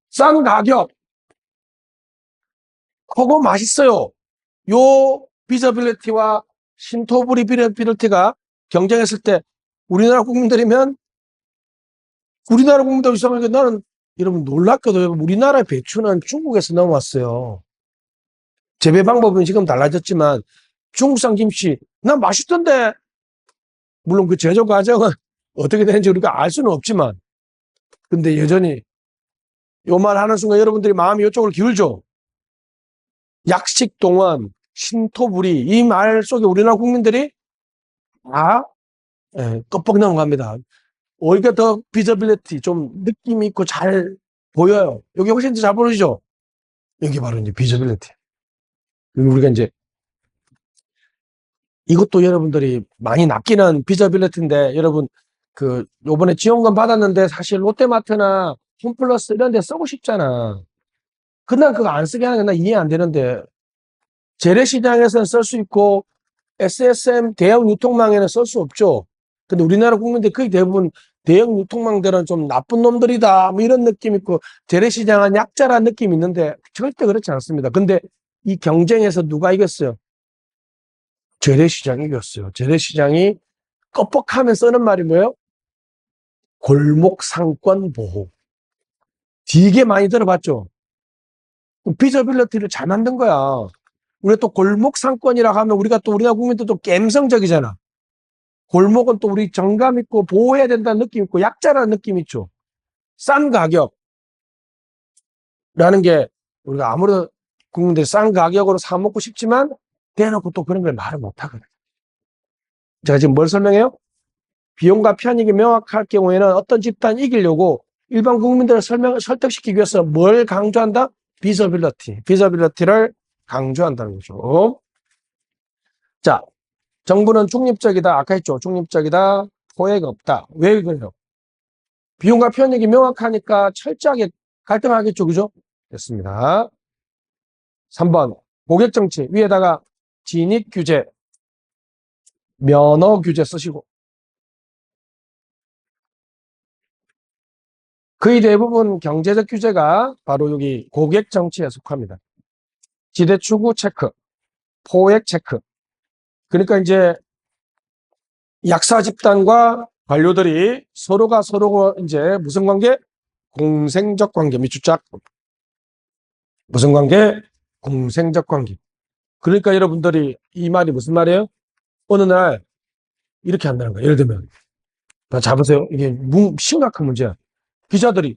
[SPEAKER 1] 싼 가격 그거 맛있어요. 요 비저빌리티와 신토부리 비저빌리티가 경쟁했을 때 우리나라 국민들이면 우리나라 국민들 이상하게 나는 여러분 놀랍게도 우리나라 배추는 중국에서 넘어왔어요. 재배 방법은 지금 달라졌지만 중국산 김치 난 맛있던데 물론 그 제조 과정은 어떻게 되는지 우리가 알 수는 없지만 근데 여전히 요 말 하는 순간 여러분들이 마음이 이쪽으로 기울죠. 약식동원 신토부리 이 말 속에 우리나라 국민들이 다 껍벅 넘어갑니다. 오히려 더 비저빌리티 좀 느낌 있고 잘 보여요. 여기 훨씬 더 잘 보이죠. 여기 바로 이제 비저빌리티. 우리가 이제 이것도 여러분들이 많이 낚이는 비저빌리티인데 여러분 그 요번에 지원금 받았는데 사실 롯데마트나 홈플러스 이런 데 쓰고 싶잖아. 그날 그거 안 쓰게 하는 게 나 이해 안 되는데 재래시장에서는 쓸 수 있고 SSM 대형 유통망에는 쓸 수 없죠. 근데 우리나라 국민들 거의 대부분 대형 유통망들은 좀 나쁜 놈들이다 뭐 이런 느낌 있고 재래시장은 약자라는 느낌이 있는데 절대 그렇지 않습니다. 근데 이 경쟁에서 누가 이겼어요? 재래시장이 이겼어요. 재래시장이 껍벅하면 쓰는 말이 뭐예요? 골목 상권 보호. 되게 많이 들어봤죠? 비저빌리티를 잘 만든 거야. 우리가 또 골목 상권이라고 하면 우리가 또 우리나라 국민들도 갬성적이잖아. 골목은 또 우리 정감 있고 보호해야 된다는 느낌 있고 약자라는 느낌 있죠. 싼 가격라는 게 우리가 아무래도 국민들이 싼 가격으로 사 먹고 싶지만 대놓고 또 그런 걸 말을 못 하거든요. 제가 지금 뭘 설명해요? 비용과 편익이 명확할 경우에는 어떤 집단이 이기려고 일반 국민들을 설득시키기 위해서 뭘 강조한다? 비저빌리티를 강조한다는 거죠. 자, 정부는 중립적이다. 아까 했죠. 중립적이다. 포획 없다. 왜 그래요? 비용과 편익이 명확하니까 철저하게 갈등하겠죠. 그죠? 됐습니다. 3번 고객정치 위에다가 진입규제, 면허규제 쓰시고 거의 대부분 경제적 규제가 바로 여기 고객정치에 속합니다. 지대추구 체크, 포획 체크. 그러니까 이제 약사 집단과 관료들이 서로가 이제 무슨 관계? 공생적 관계. 밑줄짝. 무슨 관계? 공생적 관계. 그러니까 여러분들이 이 말이 무슨 말이에요? 어느 날 이렇게 한다는 거예요. 예를 들면 다 잡으세요. 이게 심각한 문제야. 기자들이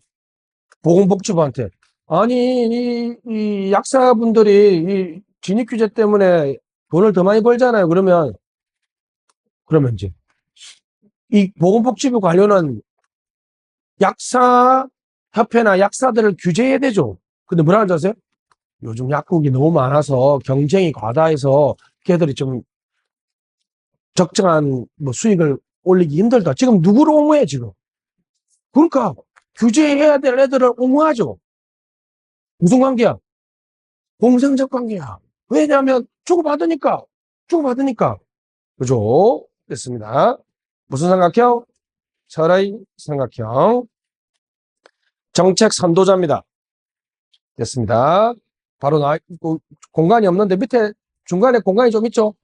[SPEAKER 1] 보건복지부한테 아니 이 약사분들이 이 진입규제 때문에 돈을 더 많이 벌잖아요. 그러면 이제 이 보건복지부 관료는 약사협회나 약사들을 규제해야 되죠. 근데 뭐라 하는지 아세요? 요즘 약국이 너무 많아서 경쟁이 과다해서 걔들이 좀 적정한 뭐 수익을 올리기 힘들다. 지금 누구를 옹호해 지금? 그러니까 규제해야 될 애들을 옹호하죠. 무슨 관계야? 공생적 관계야. 왜냐하면 주고받으니까. 그죠? 됐습니다. 무슨 삼각형? 철의 삼각형. 정책 선도자입니다. 됐습니다. 바로 공간이 없는데 밑에 중간에 공간이 좀 있죠?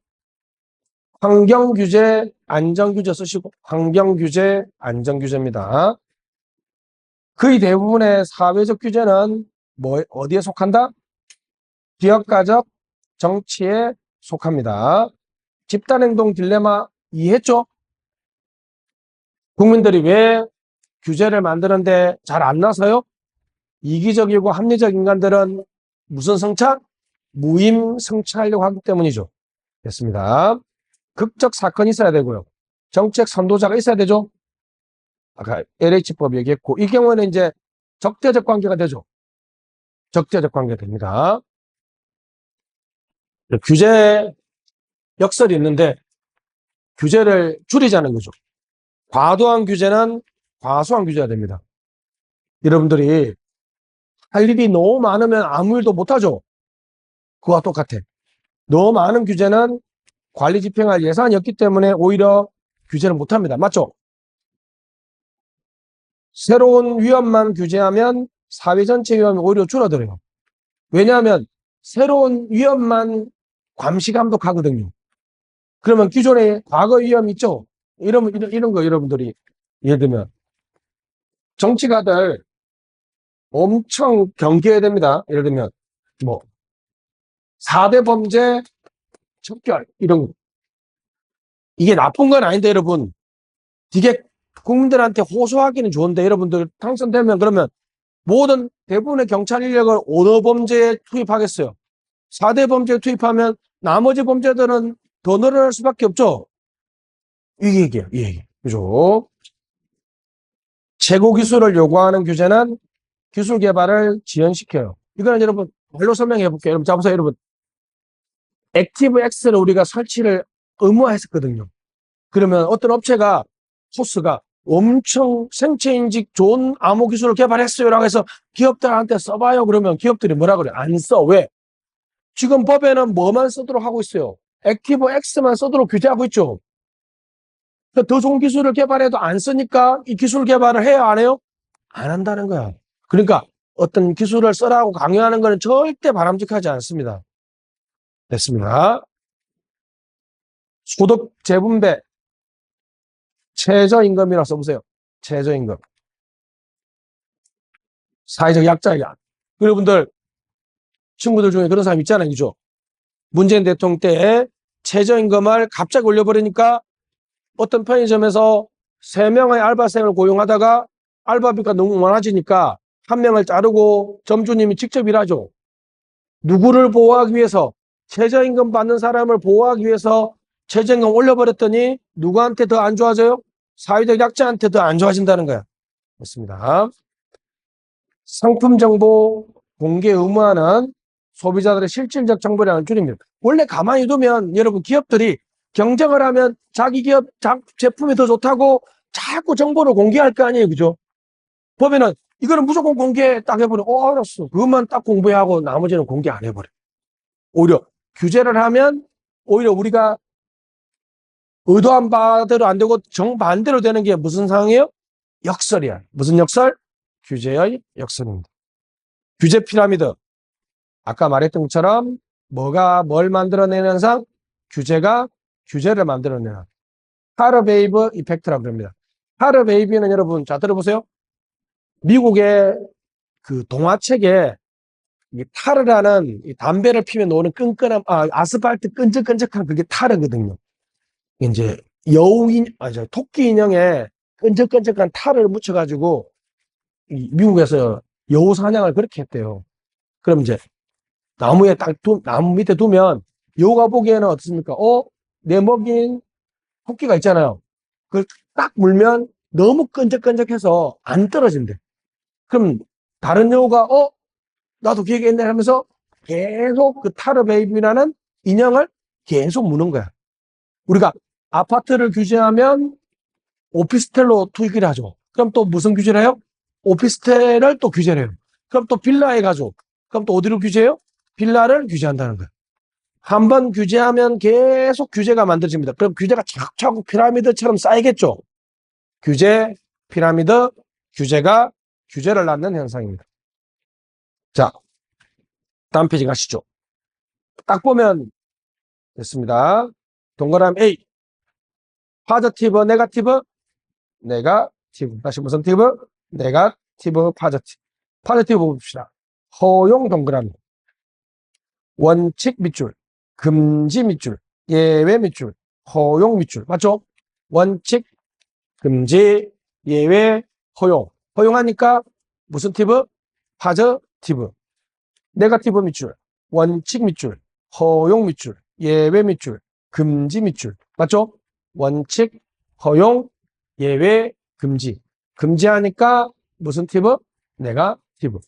[SPEAKER 1] 환경규제, 안전규제 쓰시고 환경규제, 안전규제입니다. 거의 대부분의 사회적 규제는 어디에 속한다? 기업가적 정치에 속합니다. 집단행동 딜레마 이해했죠? 국민들이 왜 규제를 만드는데 잘 안 나서요? 이기적이고 합리적 인간들은 무슨 성찰? 무임 성찰하려고 하기 때문이죠. 됐습니다. 극적 사건이 있어야 되고요. 정책 선도자가 있어야 되죠. 아까 LH법 얘기했고 이 경우에는 이제 적대적 관계가 되죠. 적대적 관계가 됩니다. 규제 역설이 있는데 규제를 줄이자는 거죠. 과도한 규제는 과소한 규제가 됩니다. 여러분들이 할 일이 너무 많으면 아무 일도 못하죠. 그와 똑같아. 너무 많은 규제는 관리 집행할 예산이 없기 때문에 오히려 규제를 못합니다. 맞죠? 새로운 위험만 규제하면 사회 전체 위험이 오히려 줄어들어요. 왜냐하면 새로운 위험만 감시 감독하거든요. 그러면 기존에 과거 위험 있죠? 이런 거 여러분들이 예를 들면 정치가들 엄청 경계해야 됩니다. 예를 들면 뭐 4대 범죄 척결 이런 거. 이게 나쁜 건 아닌데 여러분 이게 국민들한테 호소하기는 좋은데 여러분들 당선되면 그러면 모든 대부분의 경찰 인력을 어느 범죄에 투입하겠어요? 4대 범죄에 투입하면 나머지 범죄들은 더 늘어날 수밖에 없죠. 이 얘기예요. 이 얘기. 그죠? 최고 기술을 요구하는 규제는 기술 개발을 지연시켜요. 이거는 여러분 말로 설명해 볼게요. 여러분 잡으세요. 여러분 액티브 X를 우리가 설치를 의무화했었거든요. 그러면 어떤 업체가 포스가 엄청 생체인식 좋은 암호 기술을 개발했어요 라고 해서 기업들한테 써봐요. 그러면 기업들이 뭐라 그래요? 안 써. 왜? 지금 법에는 뭐만 쓰도록 하고 있어요? 액티브 X만 쓰도록 규제하고 있죠. 더 좋은 기술을 개발해도 안 쓰니까 이 기술 개발을 해요? 안 해요? 안 한다는 거야. 그러니까 어떤 기술을 써라고 강요하는 것은 절대 바람직하지 않습니다. 됐습니다. 소득 재분배 최저임금이라고 써보세요. 최저임금. 사회적 약자야. 여러분들 친구들 중에 그런 사람 있잖아요. 그죠? 문재인 대통령 때 최저임금을 갑자기 올려버리니까 어떤 편의점에서 3명의 알바생을 고용하다가 알바비가 너무 많아지니까 1명을 자르고 점주님이 직접 일하죠. 누구를 보호하기 위해서? 최저임금 받는 사람을 보호하기 위해서 최저임금 올려버렸더니 누구한테 더 안 좋아져요? 사회적 약자한테 더 안 좋아진다는 거야. 맞습니다. 상품 정보 공개 의무화는 소비자들의 실질적 정보량을 줄입니다. 원래 가만히 두면 여러분 기업들이 경쟁을 하면 자기 기업 제품이 더 좋다고 자꾸 정보를 공개할 거 아니에요. 그죠? 보면은 이거는 무조건 공개 딱 해버려. 알았어. 그것만 딱 공개하고 나머지는 공개 안 해버려. 오히려 규제를 하면 오히려 우리가 의도한 바대로 안 되고 정반대로 되는 게 무슨 상황이에요? 역설이야. 무슨 역설? 규제의 역설입니다. 규제 피라미드. 아까 말했던 것처럼 뭐가 뭘 만들어내는 현상? 규제가 규제를 만들어내는 하르베이브 이펙트라고 합니다. 하르베이비는 여러분 자 들어보세요. 미국의 그 동화책에 이 타르라는 이 담배를 피면 나오는 끈끈한 아스팔트 끈적끈적한 그게 타르거든요. 이제 토끼 인형에 끈적끈적한 타르를 묻혀가지고 미국에서 여우 사냥을 그렇게 했대요. 그럼 이제 나무 밑에 두면 여우가 보기에는 어떻습니까? 내 먹인 토끼가 있잖아요. 그걸 딱 물면 너무 끈적끈적해서 안 떨어진대. 그럼 다른 여우가 나도 기억했네 하면서 계속 그 타르 베이비라는 인형을 계속 무는 거야. 우리가 아파트를 규제하면 오피스텔로 투기를 하죠. 그럼 또 무슨 규제를 해요? 오피스텔을 또 규제를 해요. 그럼 또 빌라에 가죠. 그럼 또 어디로 규제해요? 빌라를 규제한다는 거예요. 한번 규제하면 계속 규제가 만들어집니다. 그럼 규제가 차곡차곡 피라미드처럼 쌓이겠죠. 규제, 피라미드, 규제가 규제를 낳는 현상입니다. 자, 다음 페이지 가시죠. 딱 보면 됐습니다. 동그라미 A. 파저티브, 네가티브, 네가티브. 다시 무슨 티브? 네가티브, 파저티브. 파저티브 봅시다. 허용 동그라미. 원칙 밑줄, 금지 밑줄, 예외 밑줄, 허용 밑줄. 맞죠? 원칙, 금지, 예외, 허용. 허용하니까 무슨 티브? 파저티브. 네가티브 밑줄, 원칙 밑줄, 허용 밑줄, 예외 밑줄, 금지 밑줄. 맞죠? 원칙, 허용, 예외, 금지. 금지하니까 무슨 티브? 네가티브.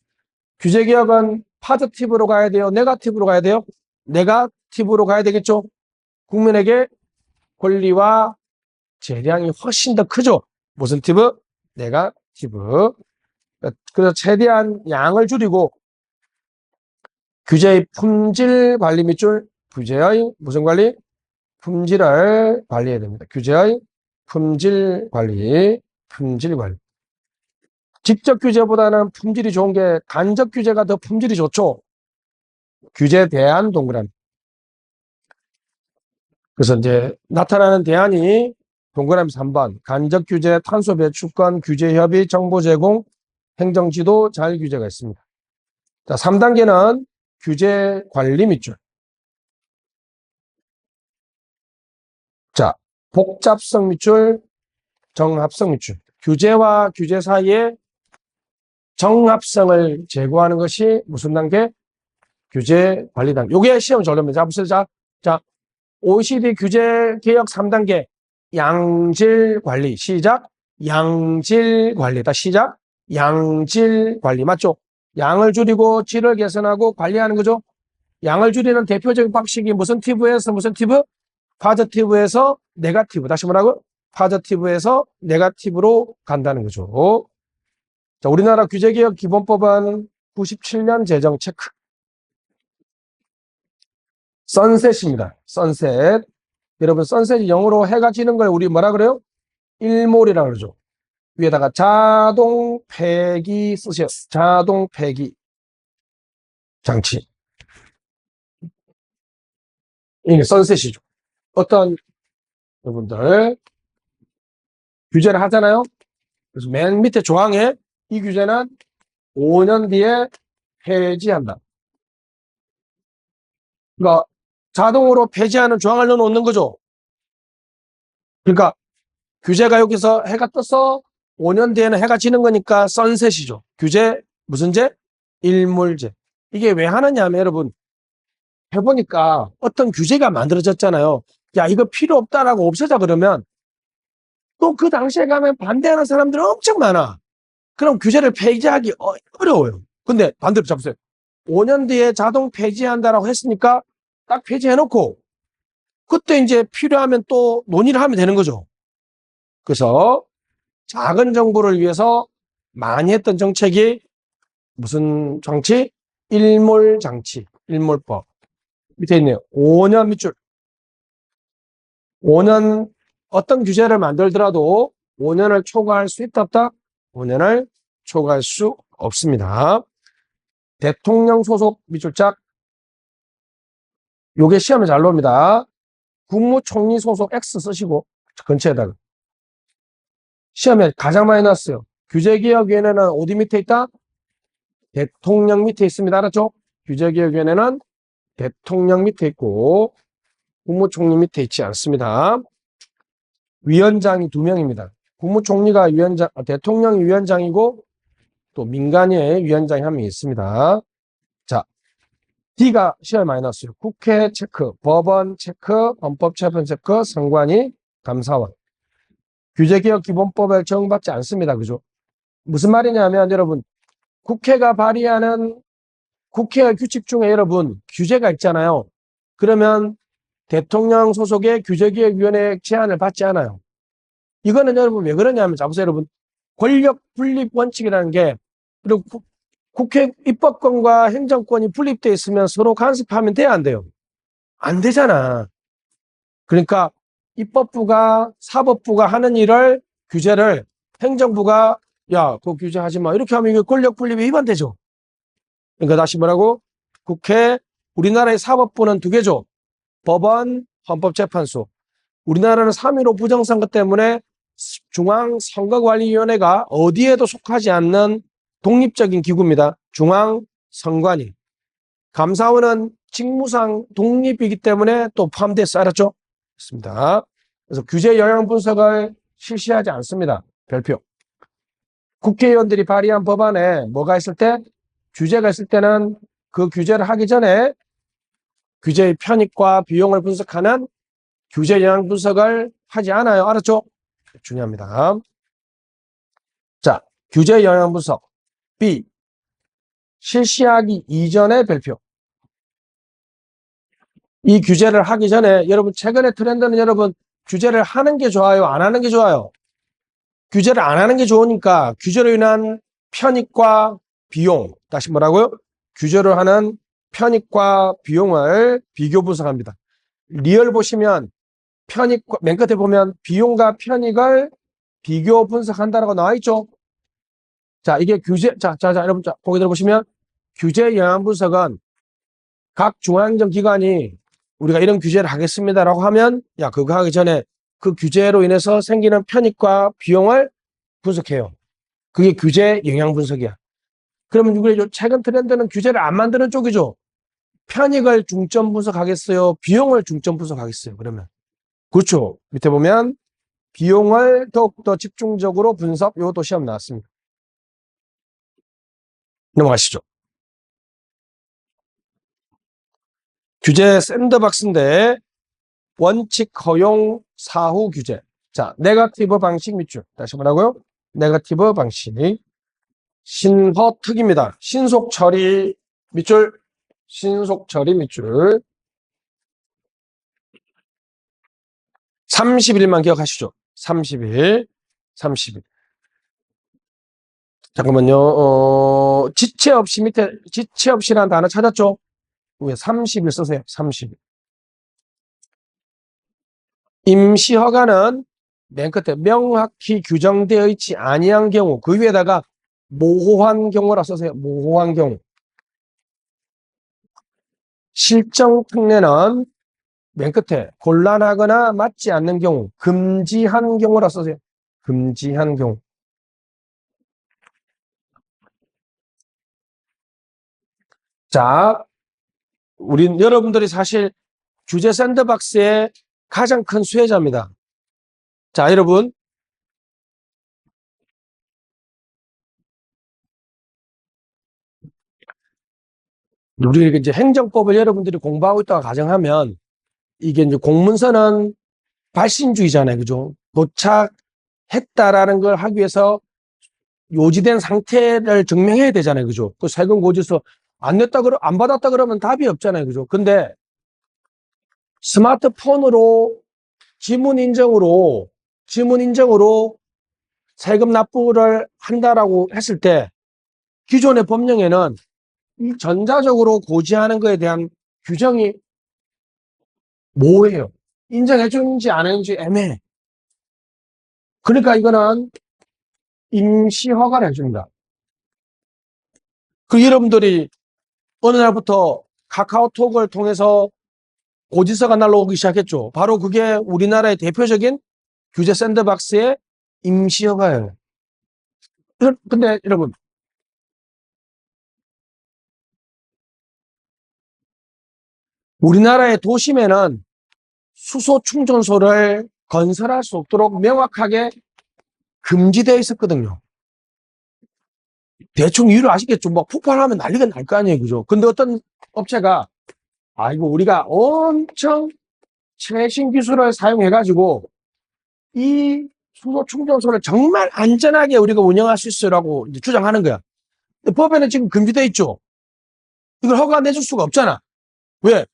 [SPEAKER 1] 규제개혁은 파저티브로 가야 돼요? 네가티브로 가야 돼요? 네가티브로 가야 되겠죠? 국민에게 권리와 재량이 훨씬 더 크죠? 무슨 티브? 네가티브. 그래서 최대한 양을 줄이고 규제의 품질 관리 밑줄, 규제의 무슨 관리? 품질을 관리해야 됩니다. 규제의 품질 관리, 품질 관리. 직접 규제보다는 품질이 좋은 게 간접 규제가 더 품질이 좋죠. 규제 대안 동그라미. 그래서 이제 나타나는 대안이 동그라미 3번. 간접 규제, 탄소 배출권, 규제 협의, 정보 제공, 행정 지도, 잘 규제가 있습니다. 자, 3단계는 규제 관리 밑줄. 자, 복잡성 밑줄, 정합성 밑줄. 규제와 규제 사이에 정합성을 제고하는 것이 무슨 단계? 규제 관리 단계. 요게 시험 전례입니다. 자, 보세요. 자, OECD 규제 개혁 3단계. 양질 관리. 시작. 양질 관리다. 시작. 양질 관리. 맞죠? 양을 줄이고 질을 개선하고 관리하는 거죠. 양을 줄이는 대표적인 방식이 무슨 티브에서 무슨 티브? 파저티브에서 네가티브. 다시 뭐라고? 파저티브에서 네가티브로 간다는 거죠. 자, 우리나라 규제개혁 기본법은 97년 제정 체크. 선셋입니다. 선셋. 여러분, 선셋이 영어로 해가 지는 걸 우리 뭐라 그래요? 일몰이라고 그러죠. 위에다가 자동 폐기 쓰세요. 자동 폐기 장치. 이게 선셋이죠. 어떤 여러분들 규제를 하잖아요. 그래서 맨 밑에 조항에 이 규제는 5년 뒤에 폐지한다. 그러니까 자동으로 폐지하는 조항을 넣어놓는 거죠. 그러니까 규제가 여기서 해가 떠서 5년 뒤에는 해가 지는 거니까 선셋이죠. 규제, 무슨 제? 일몰제. 이게 왜 하느냐 하면 여러분, 해보니까 어떤 규제가 만들어졌잖아요. 야, 이거 필요 없다라고 없애자 그러면 또 그 당시에 가면 반대하는 사람들이 엄청 많아. 그럼 규제를 폐지하기 어려워요. 근데 반대로 잡으세요. 5년 뒤에 자동 폐지한다라고 했으니까 딱 폐지해놓고 그때 이제 필요하면 또 논의를 하면 되는 거죠. 그래서 작은 정부를 위해서 많이 했던 정책이 무슨 장치? 일몰장치, 일몰법. 밑에 있네요. 5년 밑줄. 5년 어떤 규제를 만들더라도 5년을 초과할 수 있다 없다? 5년을 초과할 수 없습니다. 대통령 소속 밑줄짝. 요게 시험에 잘 나옵니다. 국무총리 소속 X 쓰시고 근처에다가. 시험에 가장 많이 나왔어요. 규제개혁위원회는 어디 밑에 있다? 대통령 밑에 있습니다. 알았죠? 규제개혁위원회는 대통령 밑에 있고 국무총리 밑에 있지 않습니다. 위원장이 2명입니다. 국무총리가 위원장, 대통령이 위원장이고 또 민간의 위원장이 1명 있습니다. 자, D가 시험에 많이 나왔어요. 국회 체크, 법원 체크, 헌법재판 체크, 선관위, 감사원. 규제개혁 기본법을 적용받지 않습니다. 그죠? 무슨 말이냐면 여러분, 국회가 발의하는 국회의 규칙 중에 여러분 규제가 있잖아요. 그러면 대통령 소속의 규제개혁위원회 제안을 받지 않아요. 이거는 여러분 왜 그러냐면 자보세요 여러분. 권력 분립 원칙이라는 게 그리고 국회 입법권과 행정권이 분립되어 있으면 서로 간섭하면 돼야 안 돼요? 안 되잖아. 그러니까 입법부가 사법부가 하는 일을 규제를 행정부가 야, 그거 규제하지 마. 이렇게 하면 이게 권력 분립에 위반되죠. 그러니까 다시 뭐라고? 국회, 우리나라의 사법부는 2개죠. 법원, 헌법재판소. 우리나라는 3.15 부정선거 때문에 중앙선거관리위원회가 어디에도 속하지 않는 독립적인 기구입니다. 중앙선관위. 감사원은 직무상 독립이기 때문에 또 포함돼서 알았죠? 있습니다. 그래서 규제 영향 분석을 실시하지 않습니다. 별표. 국회의원들이 발의한 법안에 뭐가 있을 때? 규제가 있을 때는 그 규제를 하기 전에 규제의 편익과 비용을 분석하는 규제 영향 분석을 하지 않아요. 알았죠? 중요합니다. 자, 규제 영향 분석. B. 실시하기 이전의 별표. 이 규제를 하기 전에 여러분 최근의 트렌드는 여러분 규제를 하는 게 좋아요? 안 하는 게 좋아요? 규제를 안 하는 게 좋으니까 규제로 인한 편익과 비용. 다시 뭐라고요? 규제를 하는 편익과 비용을 비교 분석합니다. 리얼 보시면 편익과 맨 끝에 보면 비용과 편익을 비교 분석한다라고 나와 있죠. 자, 이게 규제 자, 여러분 자, 거기 들어보시면 규제 영향 분석은 각 중앙행정 기관이 우리가 이런 규제를 하겠습니다라고 하면 야, 그거 하기 전에 그 규제로 인해서 생기는 편익과 비용을 분석해요. 그게 규제 영향 분석이야. 그러면 우리 최근 트렌드는 규제를 안 만드는 쪽이죠. 편익을 중점 분석하겠어요? 비용을 중점 분석하겠어요? 그러면. 그렇죠. 밑에 보면 비용을 더욱더 집중적으로 분석, 이것도 시험 나왔습니다. 넘어가시죠. 규제 샌드박스인데 원칙 허용 사후 규제. 자, 네거티브 방식 밑줄. 다시 뭐라고요? 네거티브 방식. 신허특입니다. 신속 처리 밑줄. 신속 처리 밑줄. 30일만 기억하시죠. 30일. 30일. 잠깐만요. 지체 없이 밑에 지체 없이라는 단어 찾았죠? 위에 30일 쓰세요. 30일. 임시 허가는 맨 끝에 명확히 규정되어 있지 아니한 경우 그 위에다가 모호한 경우라 쓰세요. 모호한 경우. 실정 특례는 맨 끝에 곤란하거나 맞지 않는 경우 금지한 경우라 쓰세요. 금지한 경우. 자, 여러분들이 사실 규제 샌드박스의 가장 큰 수혜자입니다. 자, 여러분 우리 이제 행정법을 여러분들이 공부하고 있다가 가정하면 이게 이제 공문서는 발신주의잖아요. 그죠? 도착했다라는 걸 하기 위해서 요지된 상태를 증명해야 되잖아요. 그죠? 그 세금 고지서 안 받았다 그러면 답이 없잖아요. 그죠? 근데 스마트폰으로 지문 인정으로 세금 납부를 한다라고 했을 때 기존의 법령에는 이 전자적으로 고지하는 것에 대한 규정이 모호해요. 인정해 주는지 안 해주는지 애매해. 그러니까 이거는 임시 허가를 해줍니다. 그 여러분들이 어느 날부터 카카오톡을 통해서 고지서가 날라오기 시작했죠. 바로 그게 우리나라의 대표적인 규제 샌드박스의 임시 허가예요. 근데 여러분, 우리나라의 도심에는 수소 충전소를 건설할 수 없도록 명확하게 금지되어 있었거든요. 대충 이유를 아시겠죠? 막 폭발하면 난리가 날 거 아니에요. 그죠? 근데 어떤 업체가, 아이고, 우리가 엄청 최신 기술을 사용해가지고 이 수소 충전소를 정말 안전하게 우리가 운영할 수 있어라고 주장하는 거야. 근데 법에는 지금 금지되어 있죠? 이걸 허가 내줄 수가 없잖아. 왜?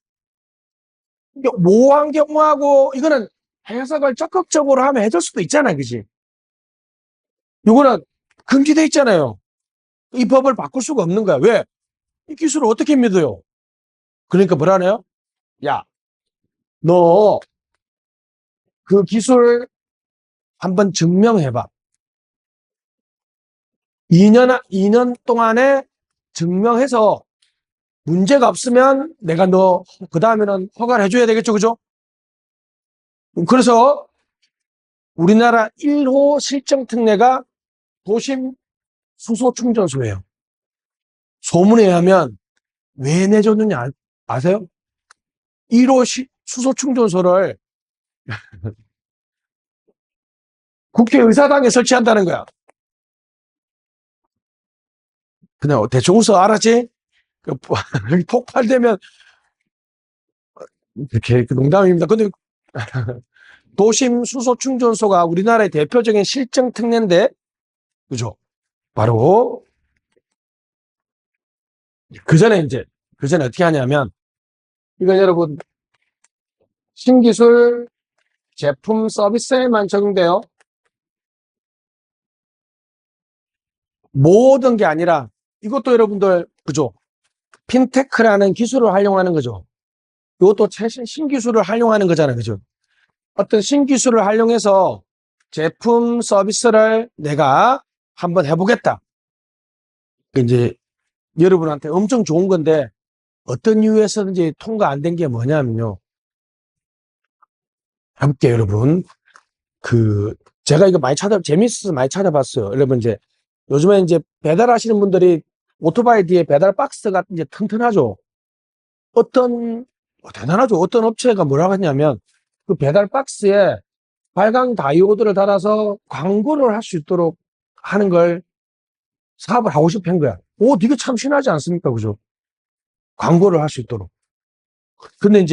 [SPEAKER 1] 모호한 경우하고 이거는 해석을 적극적으로 하면 해줄 수도 있잖아. 그지? 이거는 금지되어 있잖아요. 이 법을 바꿀 수가 없는 거야. 왜? 이 기술을 어떻게 믿어요? 그러니까 뭐라네요? 야, 너 그 기술 한번 증명해봐. 2년 동안에 증명해서 문제가 없으면 내가 너 그 다음에는 허가를 해줘야 되겠죠. 그죠? 그래서 우리나라 1호 실정 특례가 도심 수소 충전소예요. 소문에 의하면 왜 내줬느냐 아세요? 1호 수소 충전소를 국회의사당에 설치한다는 거야. 그냥 대충 웃어. 알았지? 폭발되면 이렇게 농담입니다. 근데 도심 수소 충전소가 우리나라의 대표적인 실정 특례인데, 그죠? 바로 그 전에 어떻게 하냐면, 이건 여러분 신기술 제품 서비스에만 적용돼요. 모든 게 아니라 이것도 여러분들 그죠? 핀테크라는 기술을 활용하는 거죠. 이것도 최신 신기술을 활용하는 거잖아요. 그죠? 어떤 신기술을 활용해서 제품 서비스를 내가 한번 해보겠다. 이제 여러분한테 엄청 좋은 건데 어떤 이유에서든지 통과 안 된 게 뭐냐면요. 함께 여러분 제가 이거 재밌어서 많이 찾아봤어요. 여러분 요즘에 배달하시는 분들이 오토바이 뒤에 배달 박스가 튼튼하죠. 대단하죠. 어떤 업체가 뭐라고 했냐면 그 배달 박스에 발광 다이오드를 달아서 광고를 할 수 있도록 하는 걸 사업을 하고 싶은 거야. 오, 되게 참 신하지 않습니까? 그죠? 광고를 할 수 있도록. 근데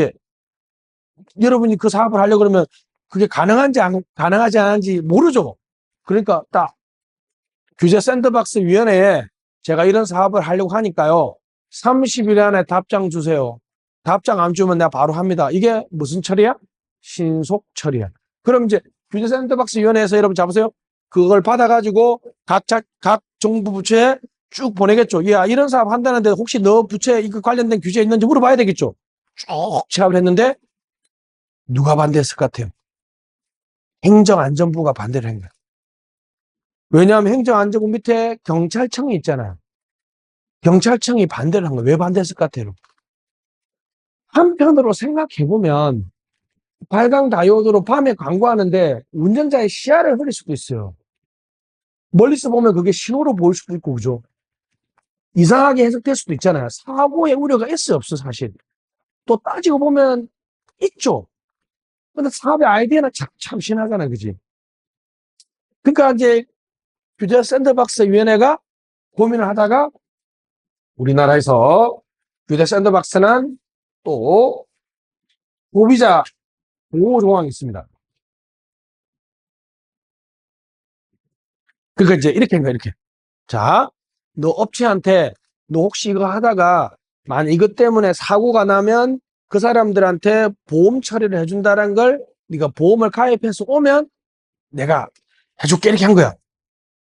[SPEAKER 1] 여러분이 그 사업을 하려고 그러면 그게 가능하지 않은지 모르죠. 그러니까 딱 규제 샌드박스 위원회에 제가 이런 사업을 하려고 하니까요. 30일 안에 답장 주세요. 답장 안 주면 내가 바로 합니다. 이게 무슨 처리야? 신속 처리야. 그럼 규제 샌드박스 위원회에서 여러분 잡으세요. 그걸 받아가지고 각 정부 부처에 쭉 보내겠죠. 야, 이런 사업 한다는데 혹시 너 부처에 이거 관련된 규제 있는지 물어봐야 되겠죠. 쭉 취합을 했는데 누가 반대했을 것 같아요? 행정안전부가 반대를 한 거예요. 왜냐하면 행정안전부 밑에 경찰청이 있잖아요. 경찰청이 반대를 한 거예요. 왜 반대했을 것 같아요? 한편으로 생각해보면 발광 다이오드로 밤에 광고하는데 운전자의 시야를 흐릴 수도 있어요. 멀리서 보면 그게 신호로 보일 수도 있고, 그죠? 이상하게 해석될 수도 있잖아요. 사고의 우려가 있어요, 없어, 사실. 또 따지고 보면 있죠. 근데 사업의 아이디어는 참 신하잖아요, 그지? 그러니까 규제 샌드박스 위원회가 고민을 하다가 우리나라에서 규제 샌드박스는 또 소비자 보호 조항이 있습니다. 그러니까 이제 이렇게 한 거야, 이렇게. 자, 너 업체한테 너 혹시 이거 하다가 만약 이것 때문에 사고가 나면 그 사람들한테 보험 처리를 해준다는 걸 네가 보험을 가입해서 오면 내가 해줄게 이렇게 한 거야.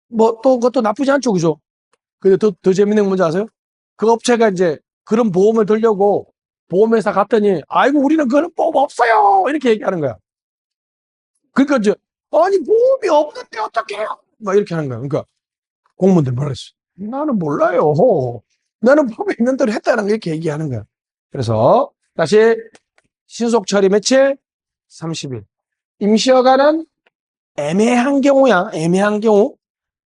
[SPEAKER 1] 뭐 또 그것도 나쁘지 않죠, 그죠? 근데 더 재밌는 건 뭔지 아세요? 그 업체가 이제 그런 보험을 들려고 보험회사 갔더니 아이고 우리는 그런 보험 없어요 이렇게 얘기하는 거야. 그러니까 이제 아니 보험이 없는데 어떡해요? 막 이렇게 하는 거야. 그러니까 공무원들 뭐라 그랬어? 나는 몰라요. 나는 법에 있는 대로 했다는 거 이렇게 얘기하는 거야. 그래서 다시 신속 처리 며칠? 30일. 임시허가는 애매한 경우야. 애매한 경우.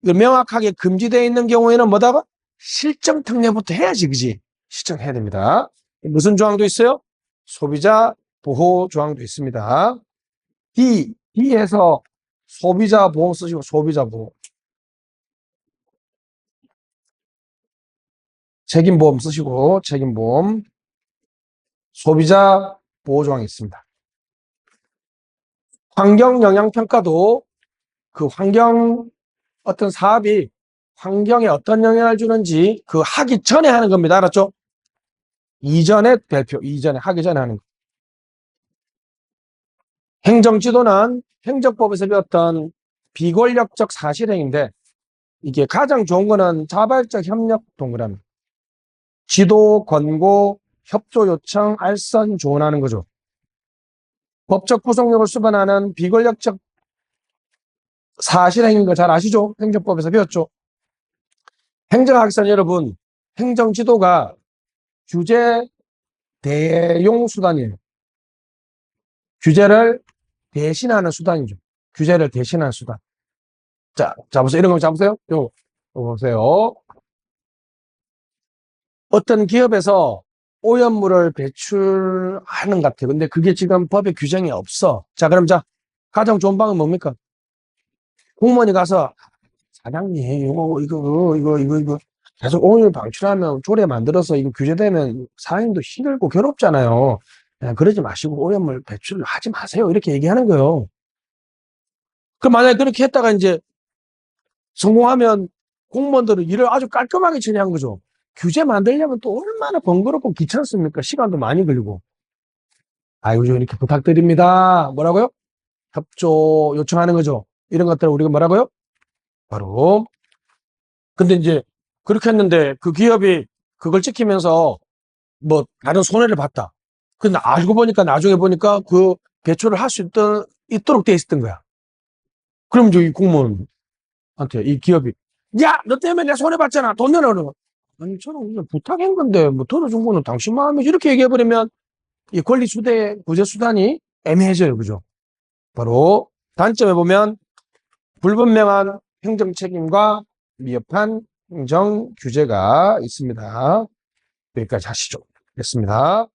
[SPEAKER 1] 명확하게 금지되어 있는 경우에는 뭐다가? 실정 특례부터 해야지, 그지? 실정해야 됩니다. 무슨 조항도 있어요? 소비자 보호 조항도 있습니다. D에서 소비자 보호 쓰시고, 소비자 보호. 책임보험 쓰시고, 책임보험. 소비자 보호 조항이 있습니다. 환경영향평가도 그 어떤 사업이 환경에 어떤 영향을 주는지 그 하기 전에 하는 겁니다. 알았죠? 이전에 발표, 이전에 하기 전에 하는 거. 행정지도는 행정법에서 배웠던 비권력적 사실행위인데 이게 가장 좋은 거는 자발적 협력 동그라미. 지도, 권고, 협조 요청, 알선, 조언하는 거죠. 법적 구속력을 수반하는 비권력적 사실행위인 거 잘 아시죠? 행정법에서 배웠죠? 행정학선 여러분, 행정지도가 규제 대용 수단이에요. 규제를 대신하는 수단이죠. 규제를 대신하는 수단. 자, 보세요. 이런 거 잡으세요. 요거 보세요. 어떤 기업에서 오염물을 배출하는 것 같아요. 근데 그게 지금 법에 규정이 없어. 자, 그럼 가장 좋은 방법은 뭡니까? 공무원이 가서 사장님, 이거 계속 오염을 방출하면 조례 만들어서 이거 규제되면 사장님도 힘들고 괴롭잖아요. 그러지 마시고 오염물 배출을 하지 마세요. 이렇게 얘기하는 거예요. 그럼 만약에 그렇게 했다가 이제 성공하면 공무원들은 일을 아주 깔끔하게 처리한 거죠. 규제 만들려면 또 얼마나 번거롭고 귀찮습니까? 시간도 많이 걸리고. 아이고, 좀 이렇게 부탁드립니다. 뭐라고요? 협조 요청하는 거죠. 이런 것들을 우리가 뭐라고요? 바로. 근데 이제 그렇게 했는데 그 기업이 그걸 지키면서 뭐 다른 손해를 봤다. 근데 알고 보니까 나중에 보니까 그 배출을 할 수 있도록 돼 있었던 거야. 그럼 저기 공무원한테 이 기업이 야, 너 때문에 내가 손해봤잖아. 돈 내놔. 그러면 아니, 저는 그냥 부탁한 건데 뭐 들어준 거는 당신 마음이지. 이렇게 얘기해버리면 이 권리 구제 수단이 애매해져요. 그죠? 바로 단점에 보면 불분명한 행정 책임과 미흡한 행정 규제가 있습니다. 여기까지 하시죠. 됐습니다.